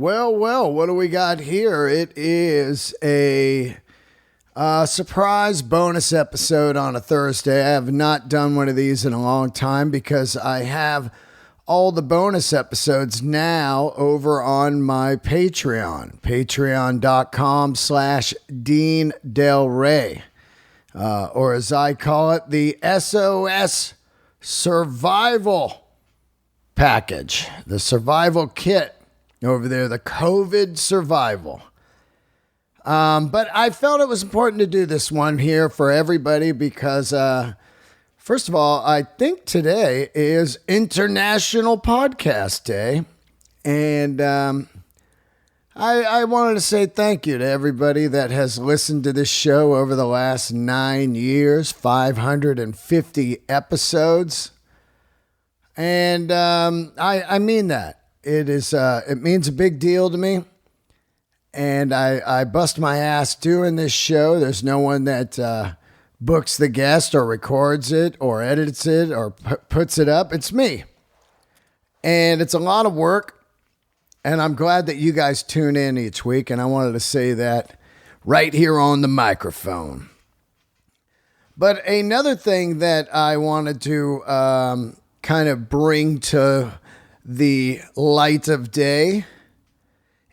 Well, what do we got here? It is a surprise bonus episode on a Thursday. I have not done one of these in a long time because I have all the bonus episodes now over on my Patreon, patreon.com/Dean Del Rey, or as I call it, the SOS Survival Package, the survival kit over there, the COVID survival. But I felt it was important to do this one here for everybody because, first of all, I think today is International Podcast Day. And I wanted to say thank you to everybody that has listened to this show over the last 9 years, 550 episodes. And I mean that. It means a big deal to me. And I bust my ass doing this show. There's no one that books the guest or records it or edits it or puts it up. It's me. And it's a lot of work. And I'm glad that you guys tune in each week. And I wanted to say that right here on the microphone. But another thing that I wanted to kind of bring to the light of day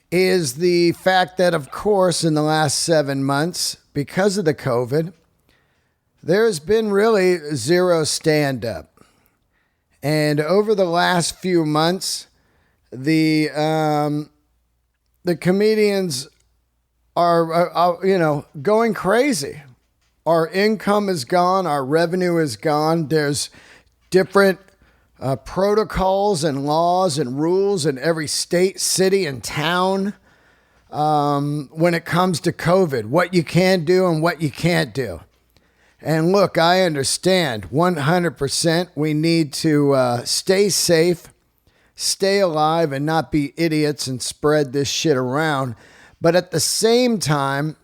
is the fact that, of course, in the last 7 months, because of the COVID, there's been really zero stand-up. And over the last few months, the comedians are going crazy. Our income is gone. Our revenue is gone. There's different protocols and laws and rules in every state, city, and town when it comes to COVID, what you can do and what you can't do. And look, I understand 100% we need to stay safe, stay alive, and not be idiots and spread this shit around. But at the same time,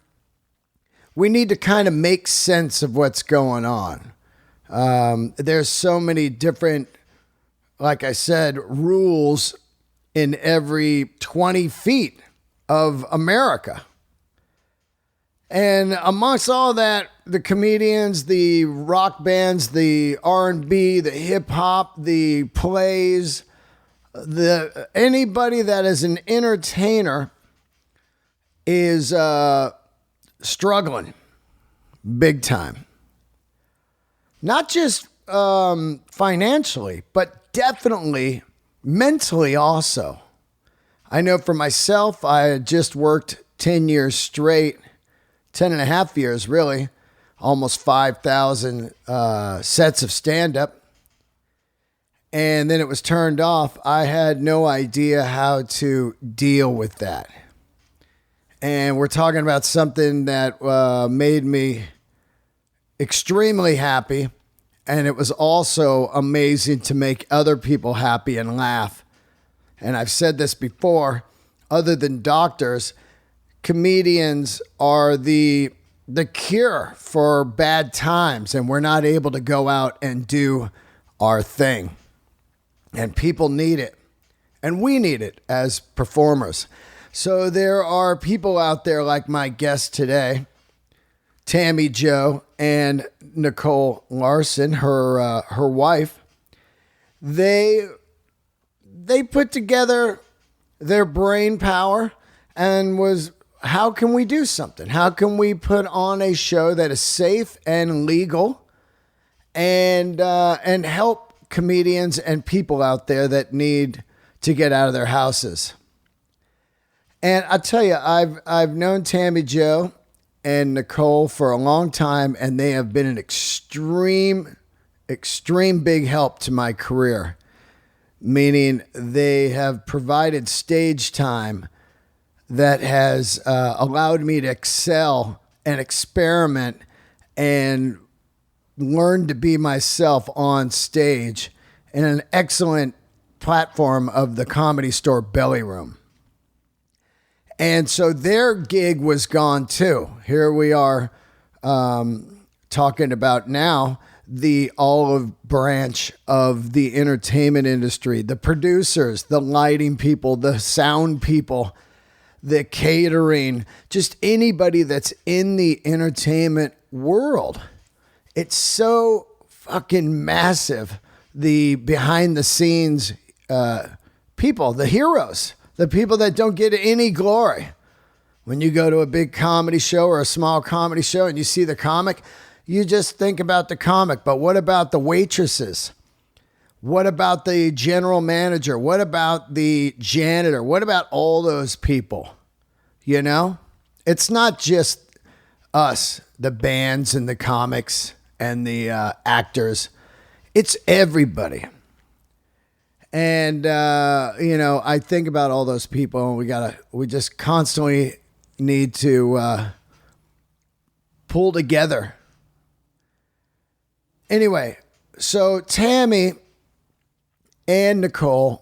we need to kind of make sense of what's going on. There's so many different, like I said, rules in every 20 feet of America. And amongst all that, the comedians, the rock bands, the R&B, the hip hop, the plays, anybody that is an entertainer is struggling big time. Not just financially, but definitely mentally also. I know for myself, I had just worked 10 years straight, 10 and a half years really, almost 5,000 sets of stand-up. And then it was turned off. I had no idea how to deal with that. And we're talking about something that made me extremely happy. And it was also amazing to make other people happy and laugh. And I've said this before, other than doctors, comedians are the cure for bad times. And we're not able to go out and do our thing. And people need it. And we need it as performers. So there are people out there like my guest today, Tammy Jo and Nikole Larson, her wife. They put together their brain power and was, how can we do something? How can we put on a show that is safe and legal and help comedians and people out there that need to get out of their houses? And I tell you, I've known Tammy Jo and Nikole for a long time, and they have been an extreme big help to my career. Meaning they have provided stage time that has allowed me to excel and experiment and learn to be myself on stage in an excellent platform of the Comedy Store Belly Room. And so their gig was gone too. Here we are talking about now the olive branch of the entertainment industry, the producers, the lighting people, the sound people, the catering, just anybody that's in the entertainment world. It's so fucking massive. The behind the scenes people, the heroes, the people that don't get any glory. When you go to a big comedy show or a small comedy show and you see the comic, you just think about the comic. But what about the waitresses? What about the general manager? What about the janitor? What about all those people? You know, it's not just us, the bands and the comics and the actors. It's everybody. And, I think about all those people, and we just constantly need to pull together. Anyway, so Tammy and Nikole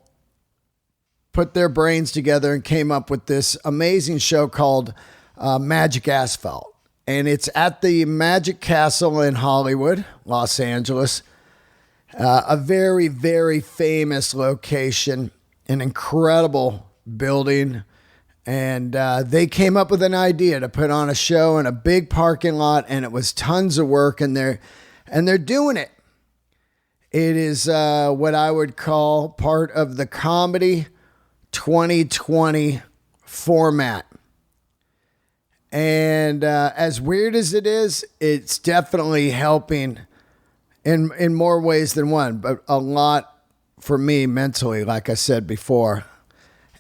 put their brains together and came up with this amazing show called Magic Asphalt. And it's at the Magic Castle in Hollywood, Los Angeles. A very, very famous location, an incredible building. And they came up with an idea to put on a show in a big parking lot, and it was tons of work, and they're doing it. It is what I would call part of the comedy 2020 format. And as weird as it is, it's definitely helping in more ways than one, but a lot for me mentally, like I said before.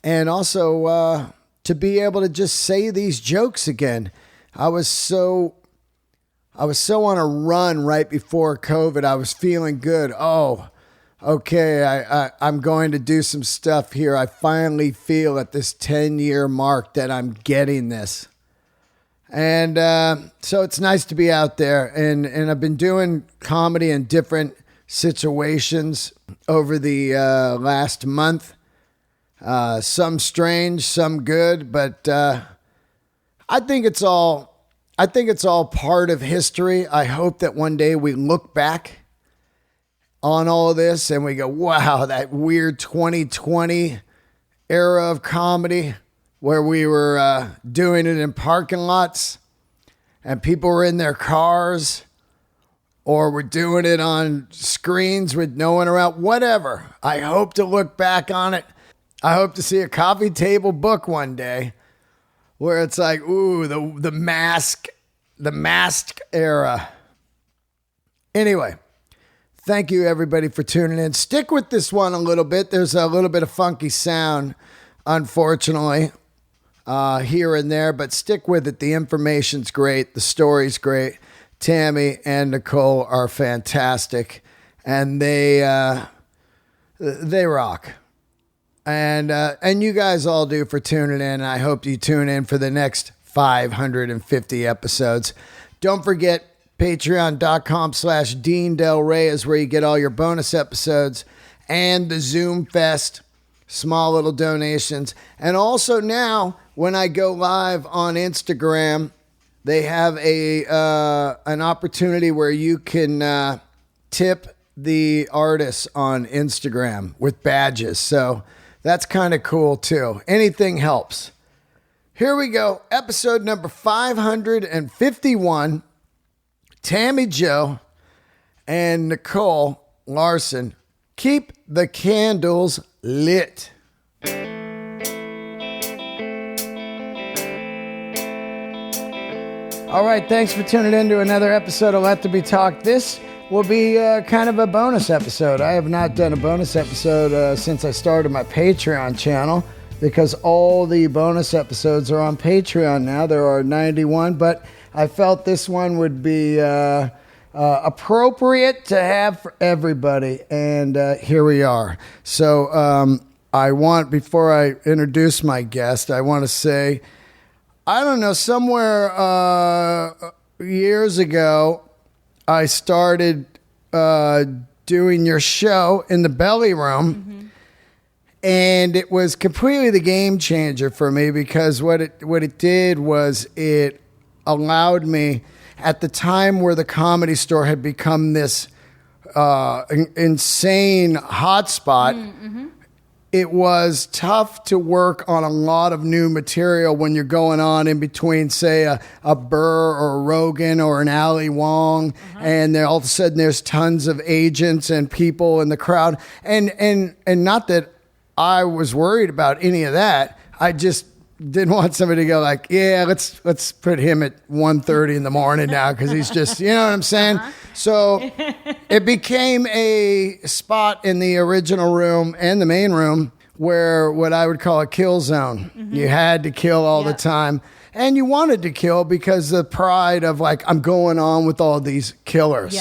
And also to be able to just say these jokes again. I was so on a run right before COVID. I was feeling good. Oh, okay, I'm going to do some stuff here. I finally feel at this 10-year mark that I'm getting this. And so it's nice to be out there. And I've been doing comedy in different situations over the last month. Some strange, some good, but I think it's all part of history. I hope that one day we look back on all of this and we go, wow, that weird 2020 era of comedy where we were doing it in parking lots and people were in their cars, or we're doing it on screens with no one around, whatever. I hope to look back on it. I hope to see a coffee table book one day where it's like, ooh, the mask era. Anyway, thank you everybody for tuning in. Stick with this one a little bit. There's a little bit of funky sound, unfortunately, here and there, but stick with it. The information's great. The story's great. Tammy and Nikole are fantastic, and they rock. And you guys all do for tuning in. I hope you tune in for the next 550 episodes. Don't forget, patreon.com/Dean Del Rey is where you get all your bonus episodes and the Zoom Fest, small little donations. And also now, when I go live on Instagram, they have an opportunity where you can tip the artists on Instagram with badges. So that's kind of cool too. Anything helps. Here we go. Episode number 551. Tammy Jo and Nikole Larson. Keep the candles lit. All right, thanks for tuning in to another episode of Let There Be Talk. This will be kind of a bonus episode. I have not done a bonus episode since I started my Patreon channel, because all the bonus episodes are on Patreon now. There are 91, but I felt this one would be appropriate to have for everybody, and here we are. So before I introduce my guest, I want to say, I don't know, somewhere years ago, I started doing your show in the belly room. Mm-hmm. And it was completely the game changer for me, because what it did was it allowed me, at the time where the Comedy Store had become this insane hotspot, it was tough to work on a lot of new material when you're going on in between, say, a Burr or a Rogan or an Ali Wong, and then all of a sudden there's tons of agents and people in the crowd. And not that I was worried about any of that. I just didn't want somebody to go like, yeah, let's put him at 1:30 in the morning now because he's just, you know what I'm saying? So it became a spot in the original room and the main room where what I would call a kill zone. You had to kill all the time. And you wanted to kill because the pride of like, I'm going on with all these killers.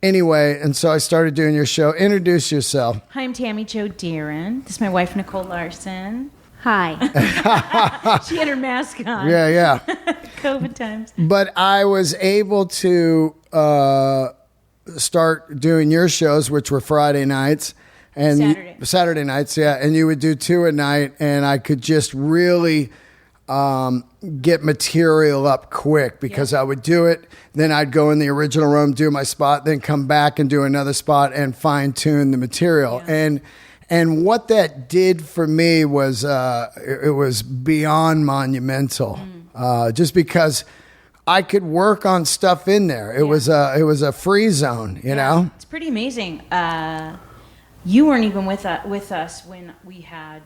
Anyway, and so I started doing your show. Introduce yourself. Hi, I'm Tammy Jo Dearen. This is my wife, Nikole Larson. Hi. She had her mask on. Yeah. COVID times. But I was able to start doing your shows, which were Friday nights. And Saturday nights, yeah. And you would do 2 a night, and I could just really get material up quick because I would do it. Then I'd go in the original room, do my spot, then come back and do another spot and fine tune the material. And what that did for me was it was beyond monumental, just because I could work on stuff in there. It was a free zone, you know. It's pretty amazing. You weren't even with us when we had.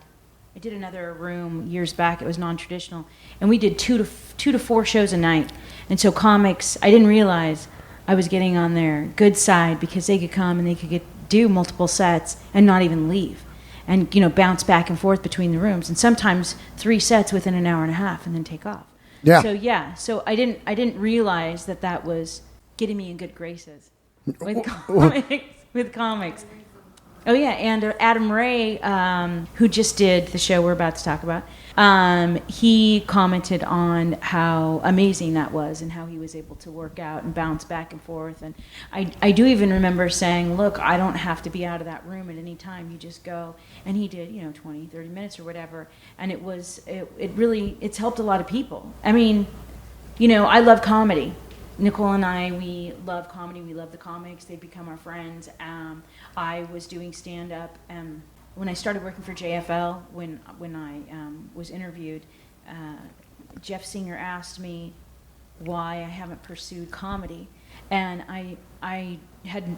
I did another room years back. It was non-traditional, and we did 2 to 4 shows a night. And so comics, I didn't realize I was getting on their good side because they could come and they could do multiple sets and not even leave, and bounce back and forth between the rooms, and sometimes 3 sets within an hour and a half, and then take off. So I didn't realize that was getting me in good graces with comics. Oh yeah, and Adam Ray, who just did the show we're about to talk about, he commented on how amazing that was and how he was able to work out and bounce back and forth. And I do even remember saying, look, I don't have to be out of that room at any time. You just go. And he did, 20, 30 minutes or whatever. And it's helped a lot of people. I mean, I love comedy. Nikole and I, we love comedy. We love the comics. They become our friends. I was doing stand-up. When I started working for JFL, when I was interviewed, Jeff Singer asked me why I haven't pursued comedy, and I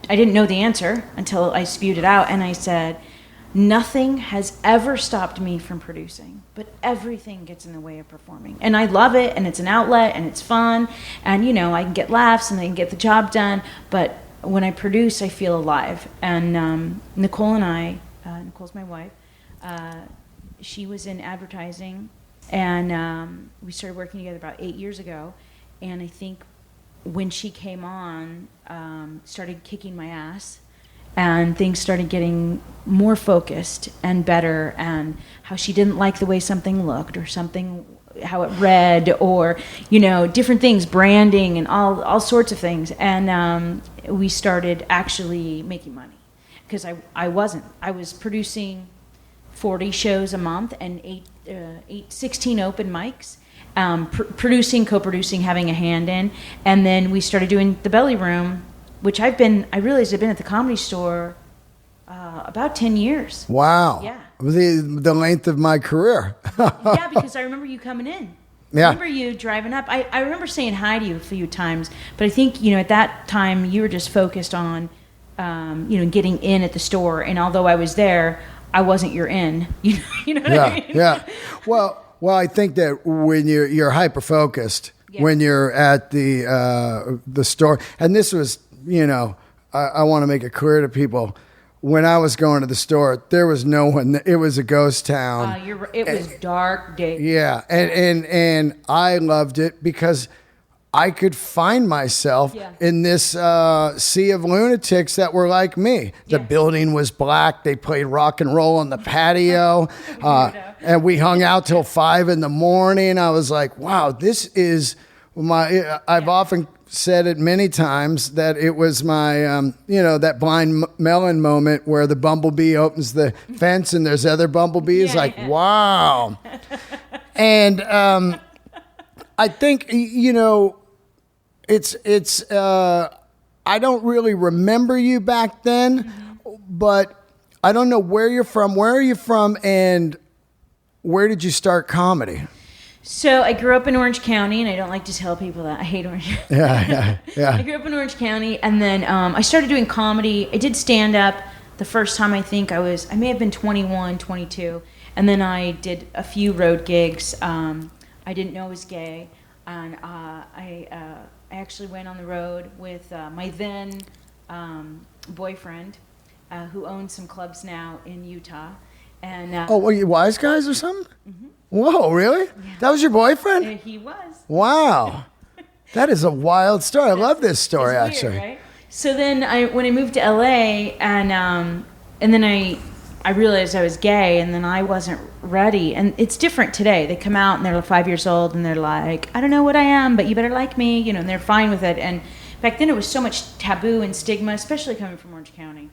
didn't know the answer until I spewed it out, and I said, nothing has ever stopped me from producing, but everything gets in the way of performing. And I love it, and it's an outlet, and it's fun, and I can get laughs, and I can get the job done, but when I produce, I feel alive. And Nikole and I, Nicole's my wife, she was in advertising, and we started working together about 8 years ago, and I think when she came on, started kicking my ass, and things started getting more focused and better, and how she didn't like the way something looked or something, how it read, or different things, branding and all sorts of things. And we started actually making money, because I was producing 40 shows a month and 16 open mics, co-producing, having a hand in, and then we started doing the Belly Room, which I realized I've been at the Comedy Store about 10 years. Wow. Yeah. The length of my career. Yeah, because I remember you coming in. Yeah. I remember you driving up. I remember saying hi to you a few times, but I think, at that time you were just focused on, getting in at the store. And although I was there, I wasn't your in. You know what I mean? Yeah. Well, I think that when you're hyper focused, when you're at the store, and this was, I want to make it clear to people. When I was going to the store, there was no one. It was a ghost town. It was dark day. Yeah, and I loved it because I could find myself in this sea of lunatics that were like me. The building was black. They played rock and roll on the patio, and we hung out till 5 a.m. I was like, wow, this is my. I've often said it many times that it was my, that blind melon moment where the bumblebee opens the fence and there's other bumblebees. Wow. And I think, I don't really remember you back then, but I don't know where you're from. Where are you from, and where did you start comedy? So I grew up in Orange County, and I don't like to tell people that. I hate Orange County. Yeah. I grew up in Orange County, and then I started doing comedy. I did stand-up the first time. I think I may have been 21, 22, and then I did a few road gigs. I didn't know I was gay, and I actually went on the road with my then boyfriend, who owns some clubs now in Utah. And were you Wise Guys or something? Mm-hmm. Whoa, really? Yeah. That was your boyfriend? He was. Wow. That is a wild story. I love this story, weird, actually. Right? So then when I moved to LA, and then I realized I was gay, and then I wasn't ready. And it's different today. They come out and they're 5 years old, and they're like, I don't know what I am, but you better like me, and they're fine with it. And back then it was so much taboo and stigma, especially coming from Orange County.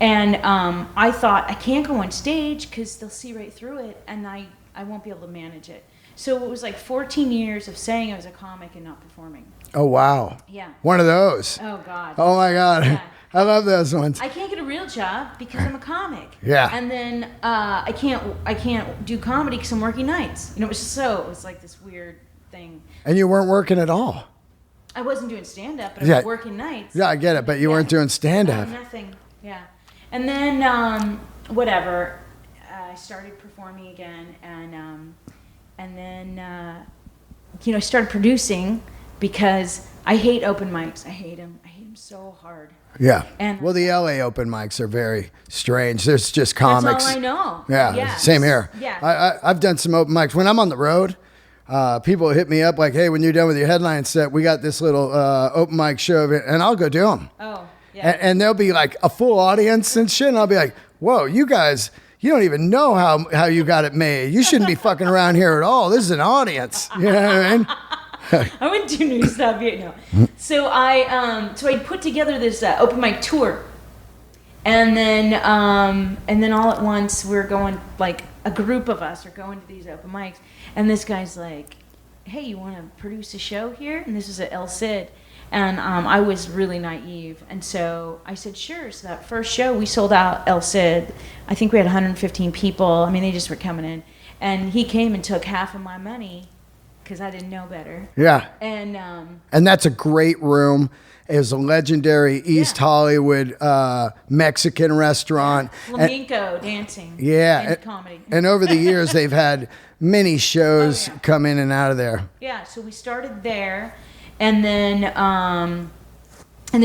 And I thought, I can't go on stage because they'll see right through it, and I won't be able to manage it. So it was like 14 years of saying I was a comic and not performing. Oh, wow. Yeah. One of those. Oh, God. Oh, my God. Yeah. I love those ones. I can't get a real job because I'm a comic. Yeah. And then I can't do comedy because I'm working nights. It was like this weird thing. And you weren't working at all. I wasn't doing stand-up, but I was working nights. Yeah, I get it, but you weren't doing stand-up. No, nothing. Yeah. And then, whatever, I started performing again, and then, I started producing because I hate open mics. I hate them. I hate them so hard. Yeah. And well, the LA open mics are very strange. There's just comics. That's all I know. Yeah. Same here. Yeah. I've done some open mics. When I'm on the road, people hit me up like, hey, when you're done with your headline set, we got this little open mic show, and I'll go do them. Oh. Yeah. And there'll be like a full audience and shit, and I'll be like, whoa, you guys, you don't even know how you got it made. You shouldn't be fucking around here at all. This is an audience. You know what I mean? I wouldn't do new stuff yet, no. So I put together this open mic tour, and then all at once we're going, like a group of us are going to these open mics, and this guy's like, hey, you want to produce a show here? And this was at El Cid. And I was really naive. And so I said, sure. So that first show, we sold out El Cid. I think we had 115 people. I mean, they just were coming in. And he came and took half of my money because I didn't know better. Yeah. And that's a great room. It was a legendary East Hollywood Mexican restaurant. Yeah. Flamenco dancing. Yeah. And comedy. And over the years, they've had many shows come in and out of there. Yeah. So we started there. And then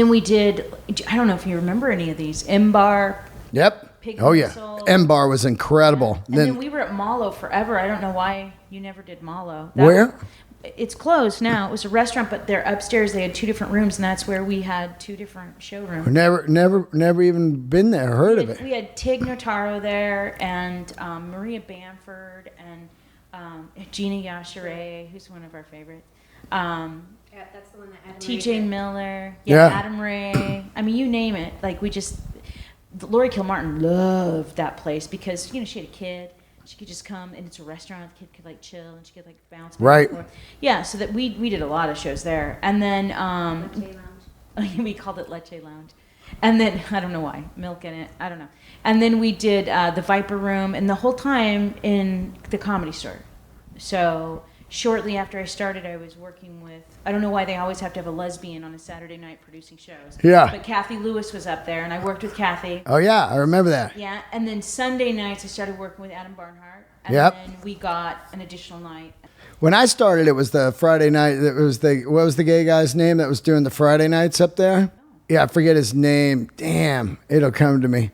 we did, I don't know if you remember any of these, M-Bar. Yep. Oh, yeah. M-Bar was incredible. Yeah. And then we were at Malo forever. I don't know why you never did Malo. Where? It's closed now. It was a restaurant, but they're upstairs. They had two different rooms, and that's where we had two different showrooms. Never even been there, heard of it. We had Tig Notaro there, and Maria Bamford, and Gina Yashere, who's one of our favorites. Yeah, that's the one that Adam T.J. Ray did. Miller, Yeah. Adam Ray. I mean, you name it. Like Lori Kilmartin loved that place because she had a kid. She could just come, and it's a restaurant. The kid could chill, and she could bounce back right. and forth. Yeah, so that we did a lot of shows there, and then Leche Lounge. we called it Leche Lounge, and then I don't know why milk in it. I don't know. And then we did the Viper Room, and the whole time in the Comedy Store. So. Shortly after I started, I was working with, I don't know why they always have to have a lesbian on a Saturday night producing shows. Yeah. But Kathy Lewis was up there, and I worked with Kathy. Oh, yeah, I remember that. Yeah, and then Sunday nights I started working with Adam Barnhart. And then we got an additional night. When I started, it was the Friday night. What was the gay guy's name that was doing the Friday nights up there? Oh. Yeah, I forget his name. Damn, it'll come to me.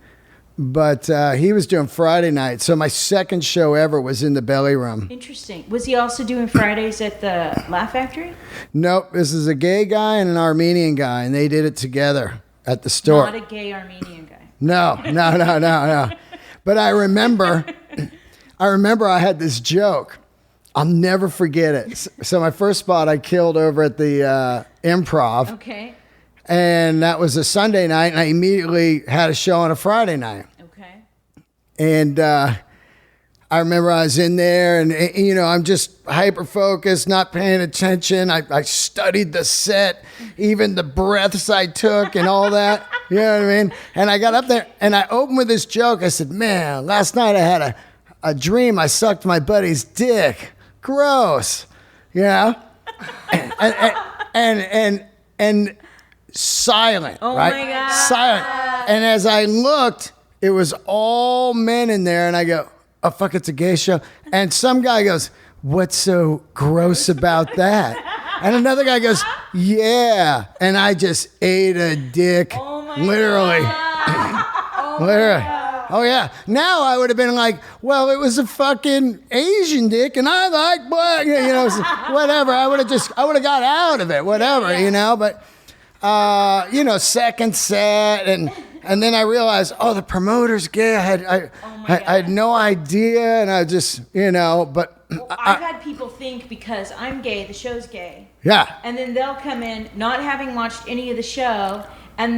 But he was doing Friday night. So my second show ever was in the Belly Room. Interesting. Was he also doing Fridays at the Laugh Factory? Nope. This is a gay guy and an Armenian guy, and they did it together at the store. Not a gay Armenian guy. No. But I remember I had this joke. I'll never forget it. So my first spot I killed over at the Improv. Okay. And that was a Sunday night, and I immediately had a show on a Friday night. Okay. And I remember I was in there and, you know, I'm just hyper focused, not paying attention. I studied the set, even the breaths I took and all that. You know what I mean? And I got up there and I opened with this joke. I said, man, last night I had a dream. I sucked my buddy's dick. Gross. You know? And silent, Oh right? my God. Silent. And as I looked, it was all men in there, and I go, oh, fuck, it's a gay show. And some guy goes, what's so gross about that? And another guy goes, yeah. And I just ate a dick, literally. Literally. Oh, yeah. Now I would have been like, well, it was a fucking Asian dick, and I like black, you know, whatever. I would have got out of it, whatever, you know. But, you know, second set, and then I realized, oh, the promoter's gay. I had no idea, and I just, you know, but. Well, I've had people think because I'm gay, the show's gay. Yeah. And then they'll come in not having watched any of the show, and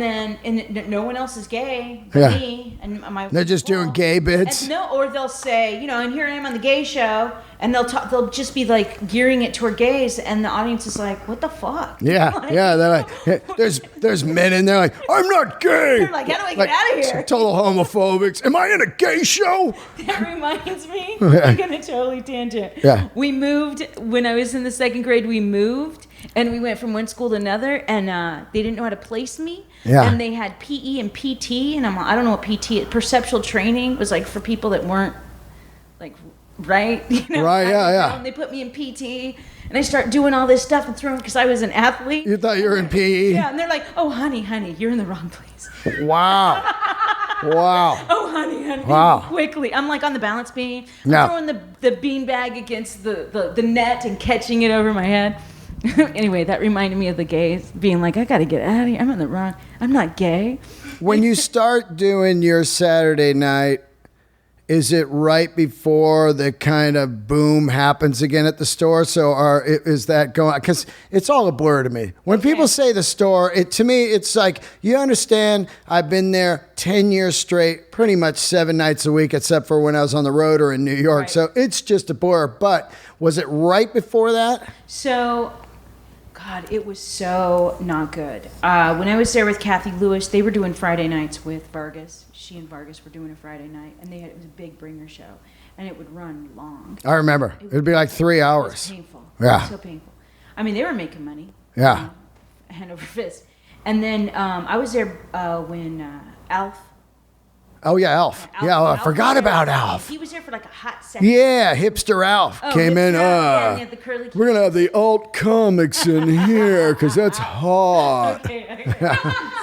no one else is gay but me. And they're just doing gay bits. Or they'll say, you know, and here I am on the gay show, and they'll just be like gearing it toward gays, and the audience is like, what the fuck? Yeah, like, yeah. They're like, there's men in there like, I'm not gay. They're like, how do I get out of here? Total homophobics. Am I in a gay show? That reminds me. I'm gonna totally tangent. Yeah. We moved when I was in the second grade. We moved. And we went from one school to another, and they didn't know how to place me. Yeah. And they had PE and PT, and I don't know what PT, perceptual training was like for people that weren't like right. You know? Right, yeah. And they put me in PT, and I start doing all this stuff and throwing because I was an athlete. You thought you were in PE? Yeah, and they're like, oh, honey, you're in the wrong place. Wow. Wow. Oh, honey. Wow. Quickly. I'm like on the balance beam. I'm No. throwing the bean bag against the net and catching it over my head. Anyway, that reminded me of the gays being like, I got to get out of here. I'm not gay. When you start doing your Saturday night, is it right before the kind of boom happens again at the store? So is that going, because it's all a blur to me. When people say the store, to me, it's like, you understand, I've been there 10 years straight, pretty much 7 nights a week, except for when I was on the road or in New York. Right. So it's just a blur. But was it right before that? So, God, it was so not good. When I was there with Kathy Lewis, they were doing Friday nights with Vargas. She and Vargas were doing a Friday night, and it was a big bringer show, and it would run long. I remember. It would be like 3 hours. It was painful. Yeah. It was so painful. I mean, they were making money. Yeah. Hand over fist. And then I was there when Alf. Oh, yeah, Alf. I forgot about Alf. He was there for like a hot second. Yeah, hipster Alf came in. Yeah, the curly we're going to have the alt comics in here because that's hot. Okay.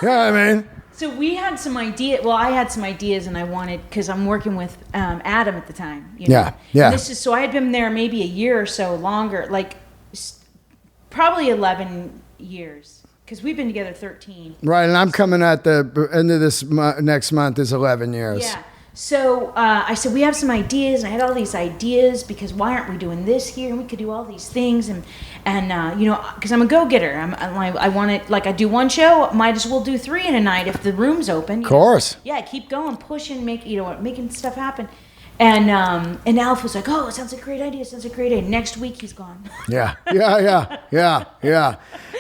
Yeah, I mean. So we had some ideas. Well, I had some ideas, and I wanted, because I'm working with Adam at the time. You know? Yeah. So I had been there maybe a year or so longer, like probably 11 years. Because we've been together 13. Right, and I'm coming at the end of this next month is 11 years. Yeah. So I said, we have some ideas. I had all these ideas because why aren't we doing this here? And we could do all these things. And you know, because I'm a go-getter. I want it, like I do one show, might as well do 3 in a night if the room's open. Of course. Know? Yeah, keep going, pushing, making stuff happen. And Alf was like, oh, it sounds like a great idea. Next week, he's gone. Yeah.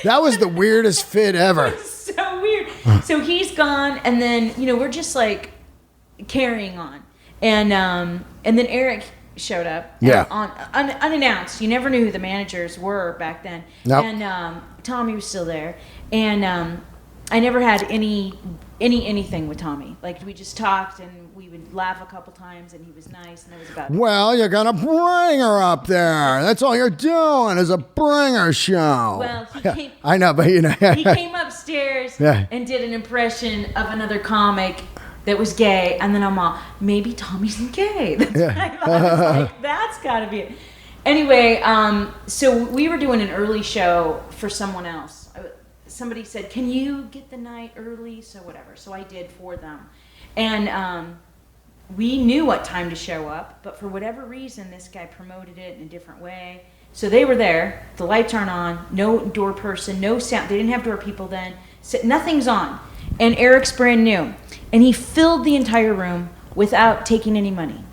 That was the weirdest fit ever. So weird. So he's gone, and then, you know, we're just like carrying on. And then Eric showed up. Yeah. Unannounced. You never knew who the managers were back then. Nope. And Tommy was still there. And I never had anything with Tommy. Like, we just talked, and we would laugh a couple times, and he was nice, and that was about it. Well, you're gonna bring her up there. That's all you're doing is a bringer show. Well, he came. I know, but you know. He came upstairs and did an impression of another comic that was gay, and then I'm all, maybe Tommy's gay. That's what I thought. I was like, that's got to be it. Anyway, so we were doing an early show for someone else. Somebody said, can you get the night early? So whatever. So I did for them. And we knew what time to show up, but for whatever reason, this guy promoted it in a different way. So they were there. The lights aren't on. No door person. No sound. They didn't have door people then. So nothing's on. And Eric's brand new. And he filled the entire room without taking any money.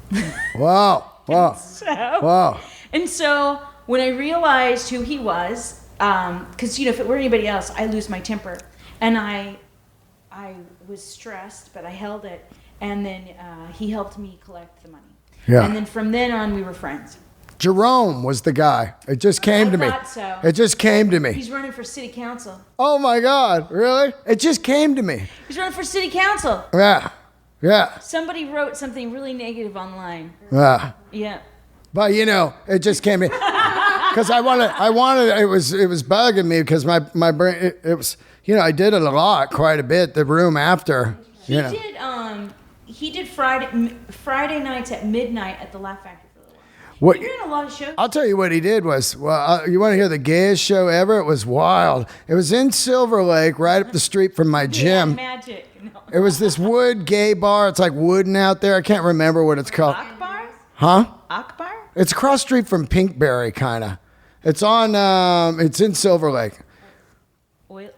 Wow. Whoa. Whoa. And so when I realized who he was, because if it were anybody else, I lose my temper, and I was stressed, but I held it, and then he helped me collect the money. Yeah. And then from then on, we were friends. Jerome was the guy. It just came to me. I thought so. It just came to me. He's running for city council. Oh my God, really? It just came to me. He's running for city council. Yeah. Yeah. Somebody wrote something really negative online. Yeah. Yeah. But it just came to me. Because I wanted, it was bugging me because my brain, it was, I did it a lot, quite a bit, the room after. He did Friday nights at midnight at the Laugh Factory for a little while. What, He did a lot of shows. I'll tell you what he did was, you want to hear the gayest show ever? It was wild. It was in Silver Lake, right up the street from my gym. Magic. No. It was this wood gay bar. It's like wooden out there. I can't remember what it's called. Akbar? Huh? Akbar? It's across street from Pinkberry, kind of. It's on, it's in Silver Lake. Oil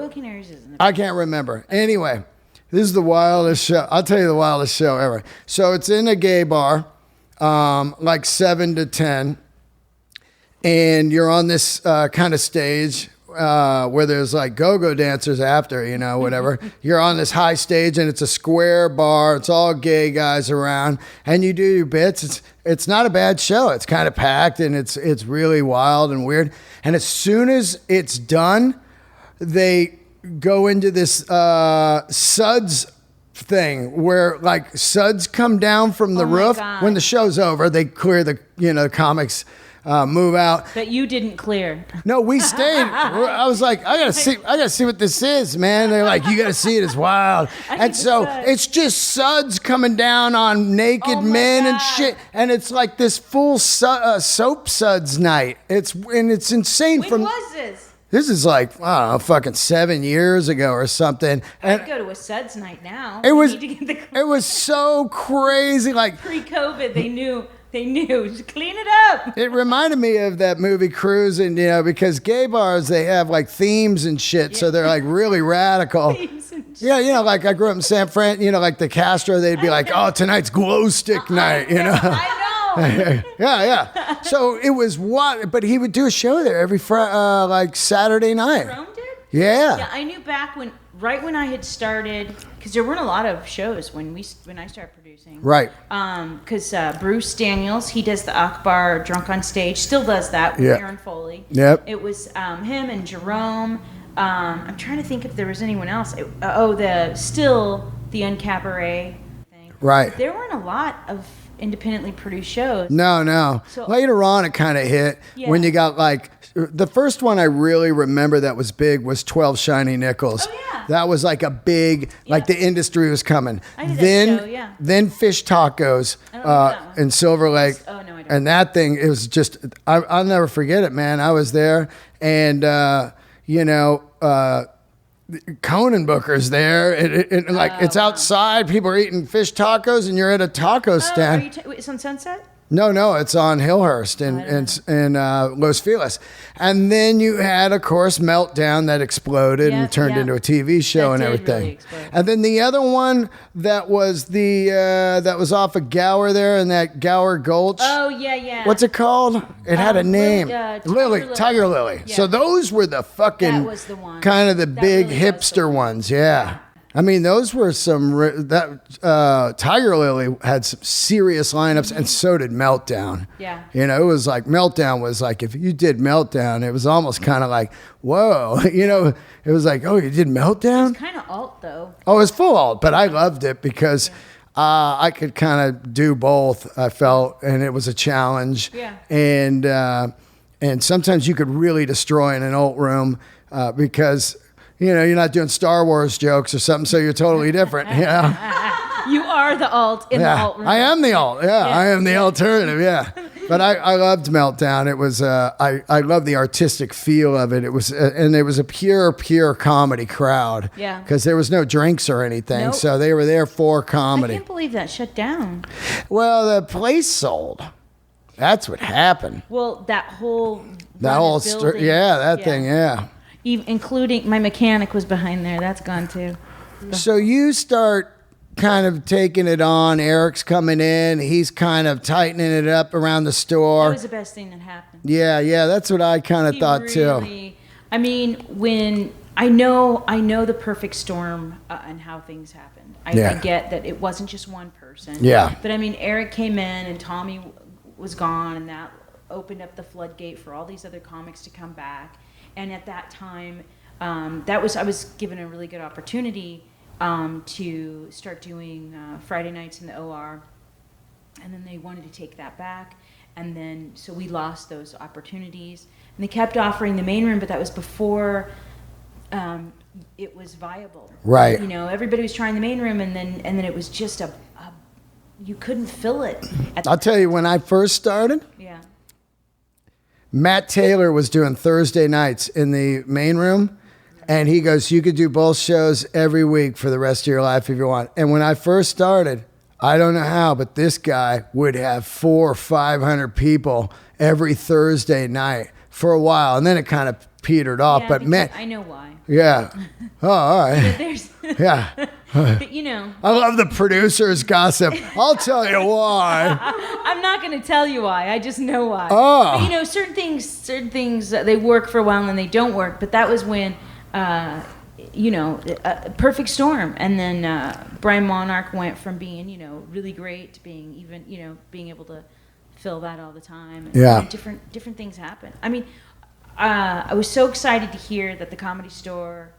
Canaries isn't it? I can't remember. Anyway, this is the wildest show. I'll tell you the wildest show ever. So it's in a gay bar, like 7 to 10. And you're on this kind of stage where there's like go-go dancers after, whatever. You're on this high stage and it's a square bar. It's all gay guys around. And you do your bits. It's not a bad show. It's kind of packed and it's really wild and weird. And as soon as it's done, they go into this suds thing where like suds come down from the roof. God. When the show's over, they clear the comics move out. That you didn't clear. No, we stayed. I was like, I gotta see what this is, man. They're like, you gotta see it. It's wild. And so it's just suds coming down on naked men and shit. And it's like this full soap suds night. It's insane. When was this? This is like, I don't know, fucking 7 years ago or something. And I'd go to a suds night now. it was Need to get it was so crazy. Like pre-COVID, they knew. Just clean it up. it reminded me of that movie Cruising, because gay bars, they have like themes and shit, so they're like really radical. Yeah, like I grew up in San Fran, like the Castro, they'd be like, oh, tonight's glow stick night, I know. Yeah. So it was but he would do a show there every like Saturday night. Jerome did? Yeah, I knew right when I had started, because there weren't a lot of shows when I started producing. Right. Because Bruce Daniels, he does the Akbar Drunk on Stage, still does that with Aaron Foley. Yep. It was him and Jerome. I'm trying to think if there was anyone else. The Uncabaret thing. Right. There weren't a lot of independently produced shows. No. So, later on, it kind of hit when you got like the first one I really remember that was big was 12 Shiny Nickels. Oh, yeah. That was like a big, like the industry was coming. I did that show, yeah. Then Fish Tacos I don't know that one. in Silver Lake. Oh, no, I don't. And that thing, it was just, I'll never forget it, man. I was there and, Conan Booker's there. It's outside. People are eating fish tacos, and you're at a taco stand. It's on Sunset? No, it's on Hillhurst in Los Feliz. And then you had, of course, Meltdown that exploded and turned into a TV show and everything. Really explode. And then the other one that was that was off of Gower there in that Gower Gulch. Oh, yeah. What's it called? It had a name. Tiger Lily. Yeah. So those were the fucking that was the one. Kind of the that big really hipster ones. Yeah. I mean, those were Tiger Lily had some serious lineups, and so did Meltdown. Yeah. It was like, Meltdown was like, if you did Meltdown, it was almost kind of like, whoa. It was like, oh, you did Meltdown? It's kind of alt, though. Oh, it was full alt, but I loved it because I could kind of do both, I felt, and it was a challenge. Yeah. And sometimes you could really destroy in an alt room because... you're not doing Star Wars jokes or something, so you're totally different. You are the alt in the alt room. I am the alt. Yeah, I am the alternative. Yeah, but I loved Meltdown. It was I love the artistic feel of it. It was and it was a pure comedy crowd. Yeah, because there was no drinks or anything, nope. So they were there for comedy. I can't believe that shut down. Well, the place sold. That's what happened. Well, that whole thing. Yeah. Even including my mechanic was behind there. That's gone too. So you start kind of taking it on. Eric's coming in. He's kind of tightening it up around the store. That was the best thing that happened. Yeah, that's what I kind of thought too. I mean, when I know the perfect storm and how things happened. I get that it wasn't just one person. Yeah. But I mean, Eric came in and Tommy was gone, and that opened up the floodgate for all these other comics to come back. And at that time, I was given a really good opportunity to start doing Friday nights in the OR, and then they wanted to take that back, and then so we lost those opportunities. And they kept offering the main room, but that was before it was viable. Right. You know, everybody was trying the main room, and then it was just you couldn't fill it. I'll tell you, when I first started, yeah. Matt Taylor was doing Thursday nights in the main room, and he goes, you could do both shows every week for the rest of your life if you want. And when I first started, I don't know how, but this guy would have 400 or 500 people every Thursday night for a while, and then it kind of petered off. Yeah, but man, I know why. Yeah. Oh, all right. But there's Yeah. but you know, I love the producer's gossip. I'll tell you why. I'm not going to tell you why. I just know why. Oh. But, you know, certain things they work for a while and then they don't work. But that was when, you know, a perfect storm. And then Brian Monarch went from being, you know, really great to being even, you know, being able to fill that all the time. And Yeah. different things happen. I mean, I was so excited to hear that the Comedy Store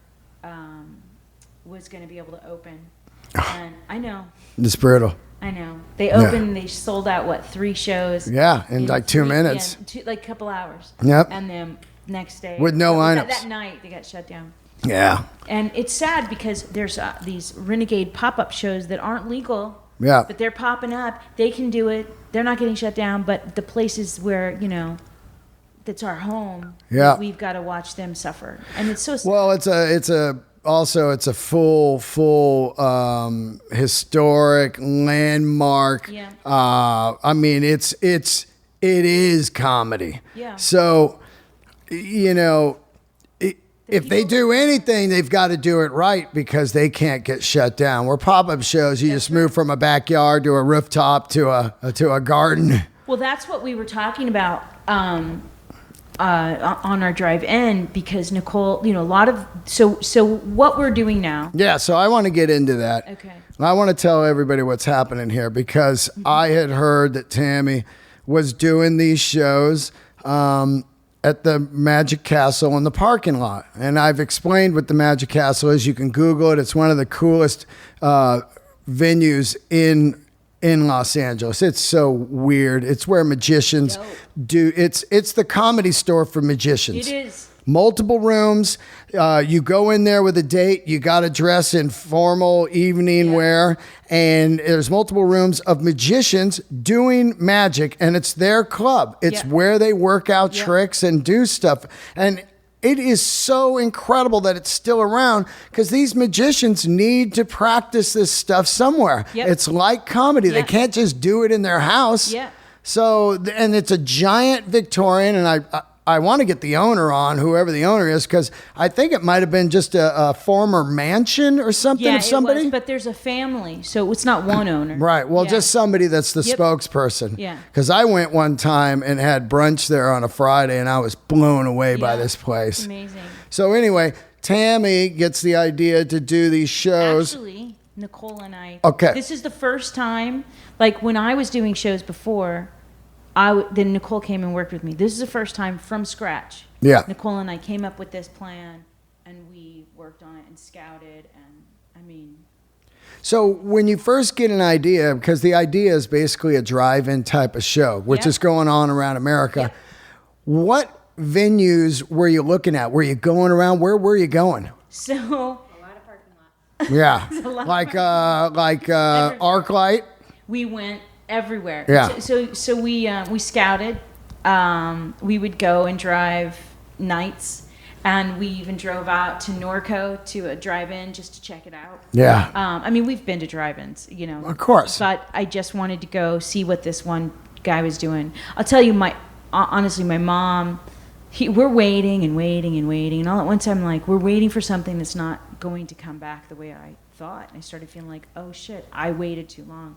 was going to be able to open. And I know. It's brutal. I know. They opened, they sold out, 3 shows? Yeah, in like 2 minutes. Yeah, like a couple hours. Yep. And then next day. With no lineups. That night, they got shut down. Yeah. And it's sad because there's these renegade pop-up shows that aren't legal. Yeah. But they're popping up. They can do it. They're not getting shut down. But the places where, you know, that's our home. Yeah. We've got to watch them suffer. And it's so sad. Well, it's a full historic landmark. Yeah. I mean, it is comedy. Yeah. So, you know, if they do anything, they've got to do it right because they can't get shut down. Where pop-up shows, you just move from a backyard to a rooftop to a garden. Well, that's what we were talking about on our drive in, because Nikole, you know, a lot of so what we're doing now. Yeah, so I want to get into that. Okay. I want to tell everybody what's happening here because I had heard that Tammy was doing these shows at the Magic Castle in the parking lot. And I've explained what the Magic Castle is. You can Google it. It's one of the coolest venues in Los Angeles. It's so weird. It's where magicians do. It's the Comedy Store for magicians. It is. Multiple rooms. You go in there with a date. You got to dress in formal evening wear. And there's multiple rooms of magicians doing magic. And it's their club. It's where they work out tricks and do stuff. And it is so incredible that it's still around because these magicians need to practice this stuff somewhere. Yep. It's like comedy. They can't just do it in their house. Yeah. So, and it's a giant Victorian, and I want to get the owner on, whoever the owner is, because I think it might have been just a former mansion or something of somebody. It was, but there's a family, so it's not one owner. Right. Well, just somebody that's the spokesperson. Yeah. Because I went one time and had brunch there on a Friday, and I was blown away by this place. It's amazing. So anyway, Tammy gets the idea to do these shows. Actually, Nikole and I. Okay. This is the first time, like when I was doing shows before, then Nikole came and worked with me. This is the first time from scratch. Yeah. Nikole and I came up with this plan, and we worked on it and scouted, and I mean. So when you first get an idea, because the idea is basically a drive-in type of show, which is going on around America, what venues were you looking at? Were you going around? Where were you going? So. A lot of parking lots. Yeah. like ArcLight? We went everywhere. Yeah. So we scouted. We would go and drive nights, and we even drove out to Norco to a drive-in just to check it out. Yeah. I mean, we've been to drive-ins, you know. Of course. But I just wanted to go see what this one guy was doing. I'll tell you, honestly, my mom, we're waiting and waiting and waiting, and all at once I'm like, we're waiting for something that's not going to come back the way I thought. And I started feeling like, oh shit, I waited too long.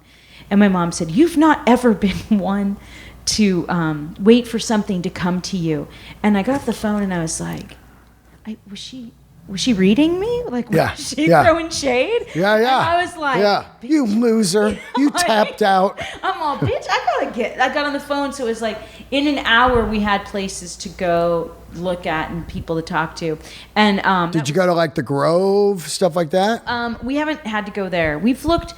And my mom said, you've not ever been one to wait for something to come to you. And I got the phone and I was like, was she reading me? Like, was she throwing shade? Yeah. And I was like, you loser. You tapped out. I'm all, bitch, I got on the phone. So it was like, in an hour, we had places to go look at and people to talk to. And did you go to like the Grove, stuff like that? We haven't had to go there. We've looked.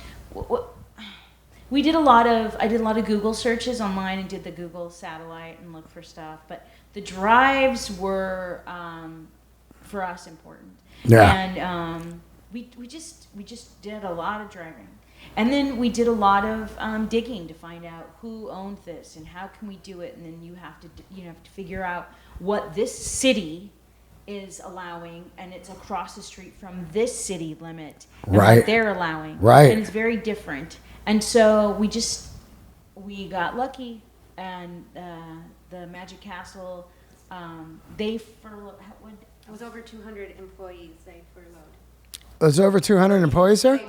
I did a lot of Google searches online and did the Google satellite and looked for stuff. But the drives were for us important. Yeah. And we just did a lot of driving. And then we did a lot of digging to find out who owned this and how can we do it. And then you have to figure out what this city is allowing, and it's across the street from this city limit, and right. what they're allowing. Right. And it's very different. And so we got lucky, and the Magic Castle, they furloughed. It was over 200 employees they furloughed. There's over 200 employees there?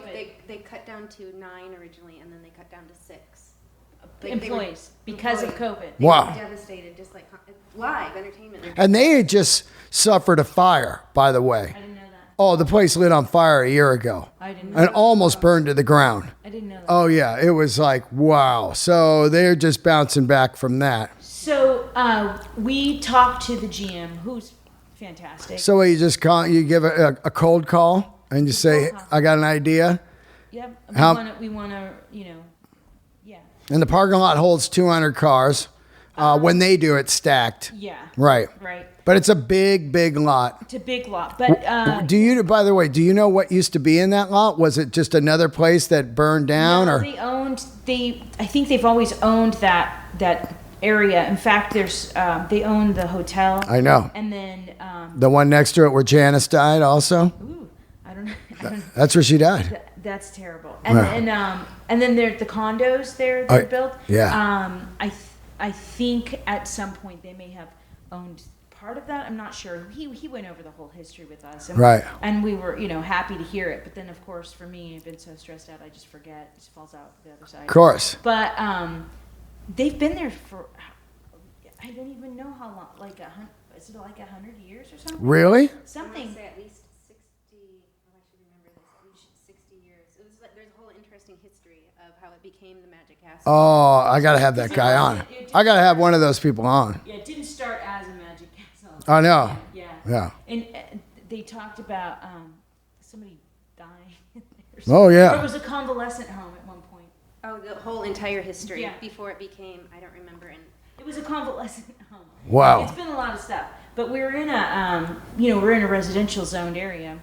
They cut down to 9 originally, and then they cut down to 6. Employees, because of COVID. They Wow. were devastated, just like live entertainment. And they had just suffered a fire, by the way. I didn't know that. Oh, the place lit on fire a year ago. I didn't know And that. almost burned to the ground. I didn't know that. Oh, yeah. It was like, wow. So they're just bouncing back from that. So we talked to the GM, who's fantastic. So you just call, you give a cold call and you say, Cold call. I got an idea. Yep. How- We want to, yeah. And the parking lot holds 200 cars. When they do it stacked. Yeah. Right. Right. But it's a big, big lot. It's a big lot, but By the way, do you know what used to be in that lot? Was it just another place that burned down, no, or I think they've always owned that area. In fact, they own the hotel. I know. And then The one next to it where Janice died also? ooh, I don't know. That's where she died. That's terrible. And then there's the condos they're built. Yeah. I think at some point they may have owned part of that. I'm not sure. He went over the whole history with us. And, Right. And we were, happy to hear it. But then, of course, for me, I've been so stressed out, I just forget. It just falls out the other side. Of course. But they've been there for, I don't even know how long. Is it like 100 years or something? Really? I want Something. to say at least 60. I should remember this. At least 60 years. It was like there's a whole interesting history of how it became the Magic Castle. Oh, I got to have that guy on. I got to have one of those people on. Yeah, it didn't start as a Magic Castle. I know. Yeah. Yeah. And they talked about somebody dying. Oh, yeah. It was a convalescent home at one point. Oh, the whole entire history Yeah. before it became, I don't remember. And It was a convalescent home. Wow. It's been a lot of stuff. But we're in a residential zoned area,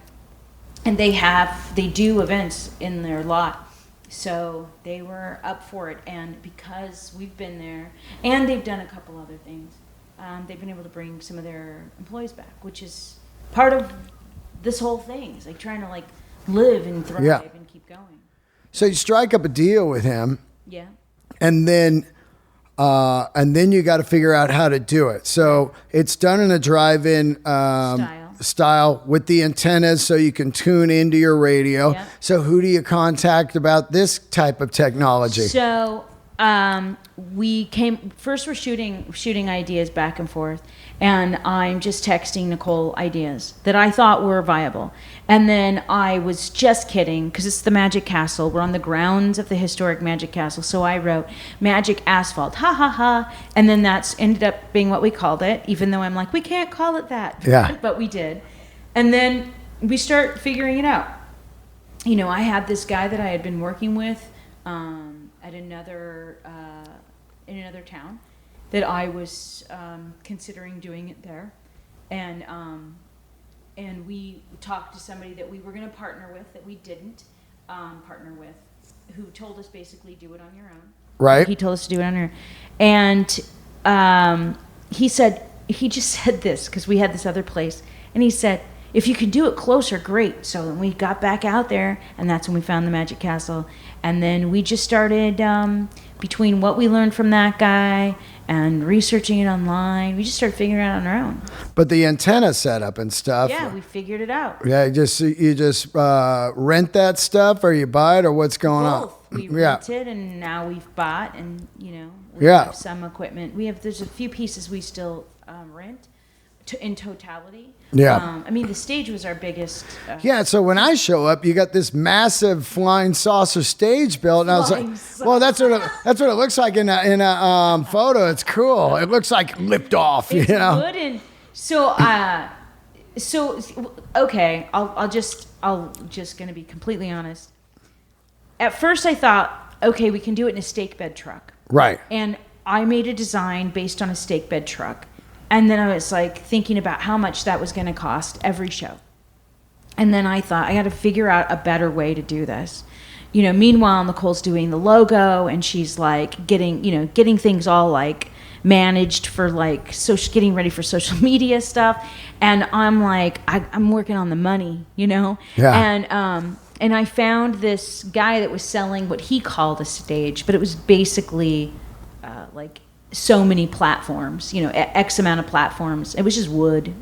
and they do events in their lot. So they were up for it, and because we've been there, and they've done a couple other things, they've been able to bring some of their employees back, which is part of this whole thing. It's like trying to live and thrive Yeah. and keep going. So you strike up a deal with him, Yeah. and then you got to figure out how to do it. So it's done in a drive-in style with the antennas, so you can tune into your radio. Yep. So who do you contact about this type of technology? So we're shooting ideas back and forth, and I'm just texting Nikole ideas that I thought were viable. And then I was just kidding, because it's the Magic Castle. We're on the grounds of the historic Magic Castle. So I wrote Magic Asphalt, ha ha ha. And then that's ended up being what we called it, even though I'm like, we can't call it that. Yeah. But we did. And then we start figuring it out. I had this guy that I had been working with at another in another town that I was considering doing it there, and we talked to somebody that we were going to partner with that we didn't partner with, who told us basically do it on your own. Right. He told us to do it on our own, and he just said this because we had this other place, and he said, if you could do it closer, great. So then we got back out there, and that's when we found the Magic Castle. And then we just started, between what we learned from that guy and researching it online. We just started figuring it out on our own. But the antenna setup and stuff. Yeah, we figured it out. Yeah, you just rent that stuff, or you buy it, or what's going on? Both. We rented, and now we've bought, and we Yeah. have some equipment. There's a few pieces we still rent in totality. Yeah. I mean, the stage was our biggest. Yeah, so when I show up, you got this massive flying saucer stage built, and I was like, "Well, that's what it looks like in a photo. It's cool. It looks like liftoff, It's you know." wood, and so okay. I'll just gonna be completely honest. At first, I thought, okay, we can do it in a stake bed truck. Right. And I made a design based on a stake bed truck. And then I was like thinking about how much that was going to cost every show. And then I thought, I got to figure out a better way to do this. Meanwhile, Nikole's doing the logo, and she's like getting things all like managed for like getting ready for social media stuff. And I'm like, I'm working on the money, Yeah. And I found this guy that was selling what he called a stage, but it was basically like so many platforms, X amount of platforms. It was just wood.